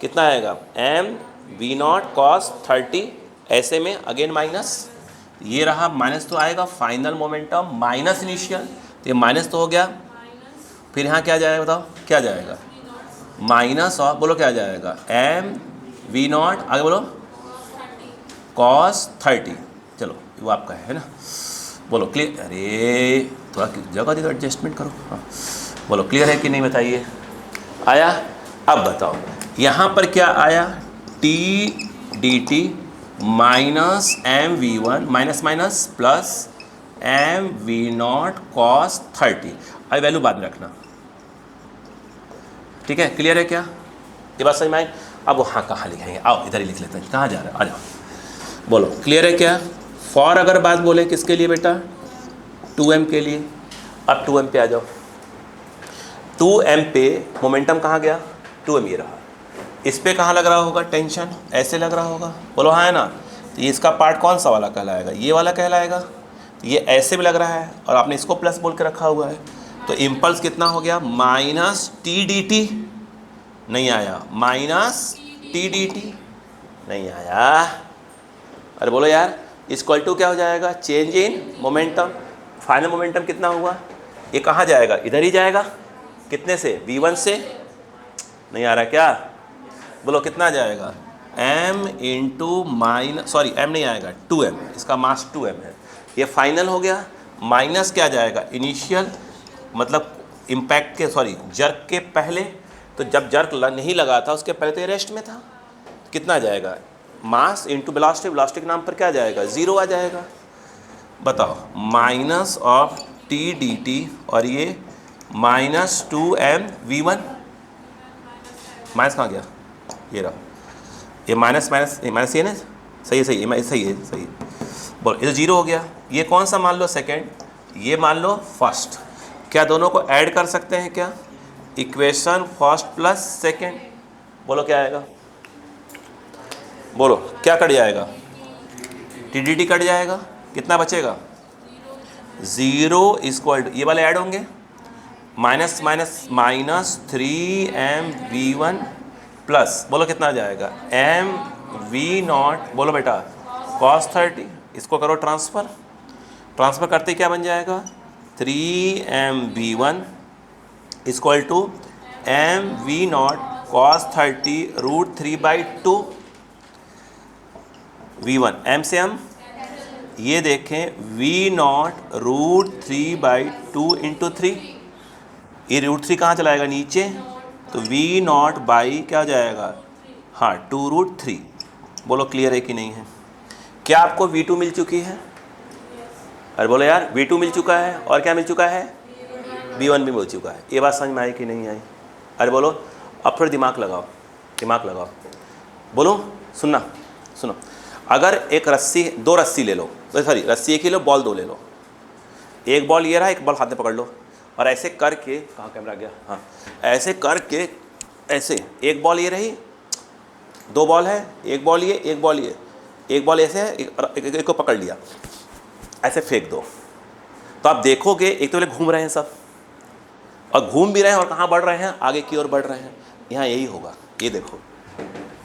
कितना आएगा m v0 cos 30, ऐसे में अगेन माइनस, ये रहा माइनस, तो आएगा फाइनल मोमेंटम माइनस इनिशियल, तो ये माइनस तो हो गया। फिर यहाँ क्या जाएगा बताओ, क्या जाएगा, माइनस ऑफ, बोलो क्या जाएगा, m v0, आगे बोलो cos 30। चलो वो आपका है ना, बोलो क्लियर। अरे थोड़ा जगह दे, एडजस्टमेंट करो। हाँ बोलो क्लियर है कि नहीं बताइए, आया। अब बताओ यहाँ पर क्या आया, T D T minus M V one, minus minus plus M V not cos 30। अब वैल्यू बाद में रखना, ठीक है क्लियर है क्या, ये बात समझ में आई। अब वहाँ कहाँ लिखेंगे, आओ इधर ही लिख लेते हैं, कहाँ जा रहा है, आ जाओ। बोलो क्लियर है क्या। फॉर अगर बात बोले किसके लिए बेटा, 2m के लिए। अब 2m पे आ जाओ, 2m पे मोमेंटम कहाँ गया, 2m ये रहा। इस पे कहाँ लग रहा होगा टेंशन, ऐसे लग रहा होगा, बोलो हाँ है ना। तो ये इसका पार्ट कौन सा वाला कहलाएगा, ये वाला कहलाएगा। तो ये ऐसे भी लग रहा है और आपने इसको प्लस बोल के रखा हुआ है, तो इम्पल्स कितना हो गया, माइनस टी डी टी। नहीं आया, माइनस टी डी टी नहीं आया। अरे बोलो यार, इक्वल टू क्या हो जाएगा, change in momentum. Final momentum कितना हुआ, ये कहाँ जाएगा, इधर ही जाएगा, कितने से, v1 से। नहीं आ रहा क्या, बोलो कितना जाएगा, m into minus, sorry m नहीं आएगा, 2m, इसका मास 2m है। ये फाइनल हो गया, माइनस क्या जाएगा, इनिशियल, मतलब इम्पैक्ट के, सॉरी जर्क के पहले। तो जब जर्क नहीं लगा था उसके पहले तो ये रेस्ट में था, तो कितना जाएगा, मास इंटू वेलोसिटी, वेलोसिटी के नाम पर क्या जाएगा, 0 आ जाएगा। बताओ minus of T D T और ये -2m v1, माइनस कहाँ गया, ये रहा, ये माइनस माइनस माइनस ये ना, सही है, सही है, सही है, सही है। बोलो ये तो जीरो हो गया। ये कौन सा मान लो सेकेंड, ये मान लो फर्स्ट। क्या दोनों को ऐड कर सकते हैं क्या? Equation first plus second. बोलो क्या आएगा? बोलो क्या कट जाएगा? टीडीटी कट जाएगा, कितना बचेगा? ज़ीरो इक्वल, ये वाले ऐड होंगे, minus minus minus 3mv1 plus, बोलो कितना आ जाएगा? mv0, बोलो बेटा cos 30, इसको करो ट्रांसफ़र, ट्रांसफ़र करते क्या बन जाएगा? 3mv1 equal to mv0 cos 30√3/2 v1, m से m, ये देखें v0√3/2 इंटू 3, ये √3 कहाँ चलाएगा? नीचे, तो v0 बाई क्या हो जाएगा? हाँ 2√3। बोलो क्लियर है कि नहीं है? क्या आपको v2 मिल चुकी है? अरे बोलो यार v2 मिल चुका है, और क्या मिल चुका है? v1 भी मिल चुका है। ये बात समझ में आई कि नहीं आई? अरे बोलो अब फिर दिमाग लगाओ, दिमाग लगाओ। बोलो सुनना, सुनो, अगर एक रस्सी, दो रस्सी ले लो, सॉरी रस्सी एक ही लो, बॉल दो ले लो, एक बॉल ये रहा, एक बॉल हाथ में पकड़ लो, और ऐसे करके, कहाँ कैमरा गया? हाँ, ऐसे करके, ऐसे एक बॉल ये रही, दो बॉल है, एक बॉल ये, एक बॉल ये, एक बॉल ऐसे है, एक को पकड़ लिया, ऐसे फेंक दो, तो आप देखोगे एक तो घूम रहे हैं सब, और घूम भी रहे हैं, और कहाँ बढ़ रहे हैं? आगे की ओर बढ़ रहे हैं। यहाँ यही होगा, ये देखो,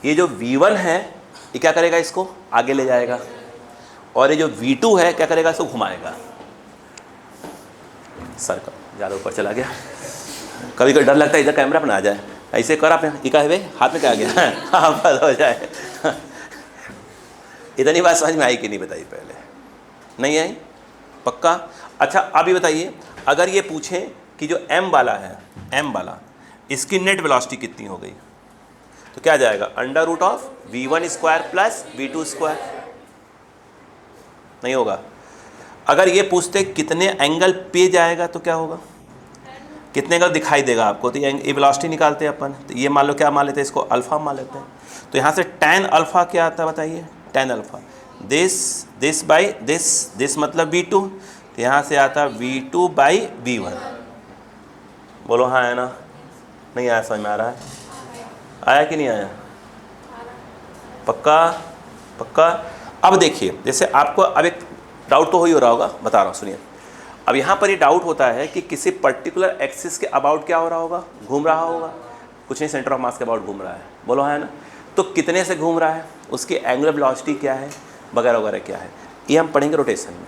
ये जो v1 है ये क्या करेगा? इसको आगे ले जाएगा, और ये जो v2 है क्या करेगा? इसको घुमाएगा। सर का ज़्यादा ऊपर चला गया, कभी कभी डर लगता है इधर कैमरा अपना आ जाए, ऐसे कर आप, ये क्या है भाई, हाथ में क्या आ गया? हाँ बस हो जाए। इतनी बात समझ में आई कि नहीं बताइए? पहले नहीं आई? पक्का? अच्छा अब ये बताइए, अगर ये पूछें कि जो m वाला है, m वाला, इसकी नेट वेलोसिटी कितनी हो गई, तो क्या जाएगा? √v1² plus v2²। नहीं होगा। अगर ये पूछते कितने एंगल पे जाएगा तो क्या होगा? कितने एंगल दिखाई देगा आपको? तो ये वेलोसिटी निकालते हैं अपन, तो ये मान लो क्या मान लेते हैं? इसको अल्फ़ा मान लेते हैं। तो यहाँ से tan अल्फ़ा क्या आता है बताइए? tan alpha this by this मतलब v2, तो यहाँ से आता v2/v1। बोलो हाँ है ना? नहीं आया? समझ में आ रहा है? आया कि नहीं आया? पक्का? पक्का? अब देखिए, जैसे आपको अब एक डाउट तो हो ही हो रहा होगा, बता रहा हूँ, सुनिए। अब यहाँ पर ये डाउट होता है कि किसी पर्टिकुलर एक्सिस के अबाउट क्या हो रहा होगा? घूम रहा होगा। कुछ नहीं, सेंटर ऑफ मास के अबाउट घूम रहा है। बोलो है ना? तो कितने से घूम रहा है, उसकी एंगुलर वेलोसिटी क्या है, वगैरह वगैरह क्या है, ये हम पढ़ेंगे रोटेशन में।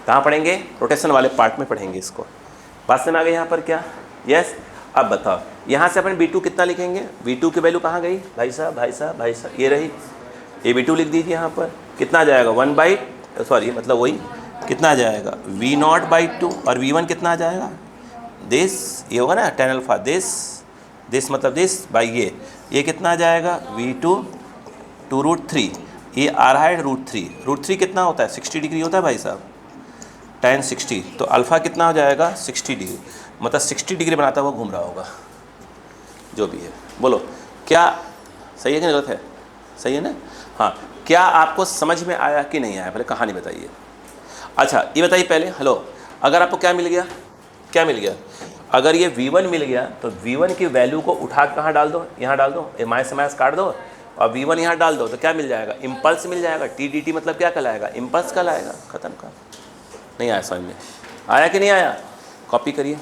कहाँ पढ़ेंगे? रोटेशन वाले पार्ट में पढ़ेंगे इसको। बात समझ आ गई यहाँ पर क्या? यस। अब बताओ, यहाँ से अपन v2 कितना लिखेंगे? v2 की वैल्यू कहाँ गई भाई साहब? भाई साहब, भाई साहब, ये रही, ये v2 लिख दीजिए यहाँ पर। कितना आ जाएगा? 1/, सॉरी मतलब वही, कितना आ जाएगा? v0/2, और v1 कितना आ जाएगा? दिस, ये होगा ना tan अल्फ़ा, दिस मतलब दिस बाई ये कितना आ जाएगा? v2 2√3, ये आ रहा है √3 कितना होता है? 60 डिग्री होता है भाई साहब, tan 60, तो अल्फ़ा कितना हो जाएगा? 60 डिग्री, मतलब 60 डिग्री बनाता हुआ घूम रहा होगा, जो भी है। बोलो क्या सही है कि गलत है? सही है ना? हाँ, क्या आपको समझ में आया कि नहीं आया? पहले कहानी बताइए। अच्छा ये बताइए पहले, हेलो, अगर आपको क्या मिल गया? क्या मिल गया? अगर ये v1 मिल गया तो v1 की वैल्यू को उठा के कहाँ डाल दो? यहाँ डाल दो, माइनस से माइनस काट दो, और v1 यहाँ डाल दो, तो क्या मिल जाएगा? इम्पल्स मिल जाएगा। TDT मतलब क्या कहलाएगा? इम्पल्स कहलाएगा। ख़त्म का। नहीं आया समझ में? आया कि नहीं आया? कॉपी करिए।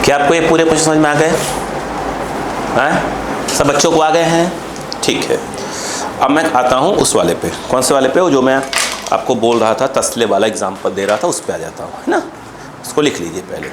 क्या आपको ये पूरे क्वेश्चन समझ में आ गए हैं? सब बच्चों को आ गए हैं? ठीक है, अब मैं आता हूँ उस वाले पे। कौन से वाले पे? वो जो मैं आपको बोल रहा था, तसले वाला एग्जाम्पल दे रहा था, उस पे आ जाता हूँ, है ना। उसको लिख लीजिए पहले।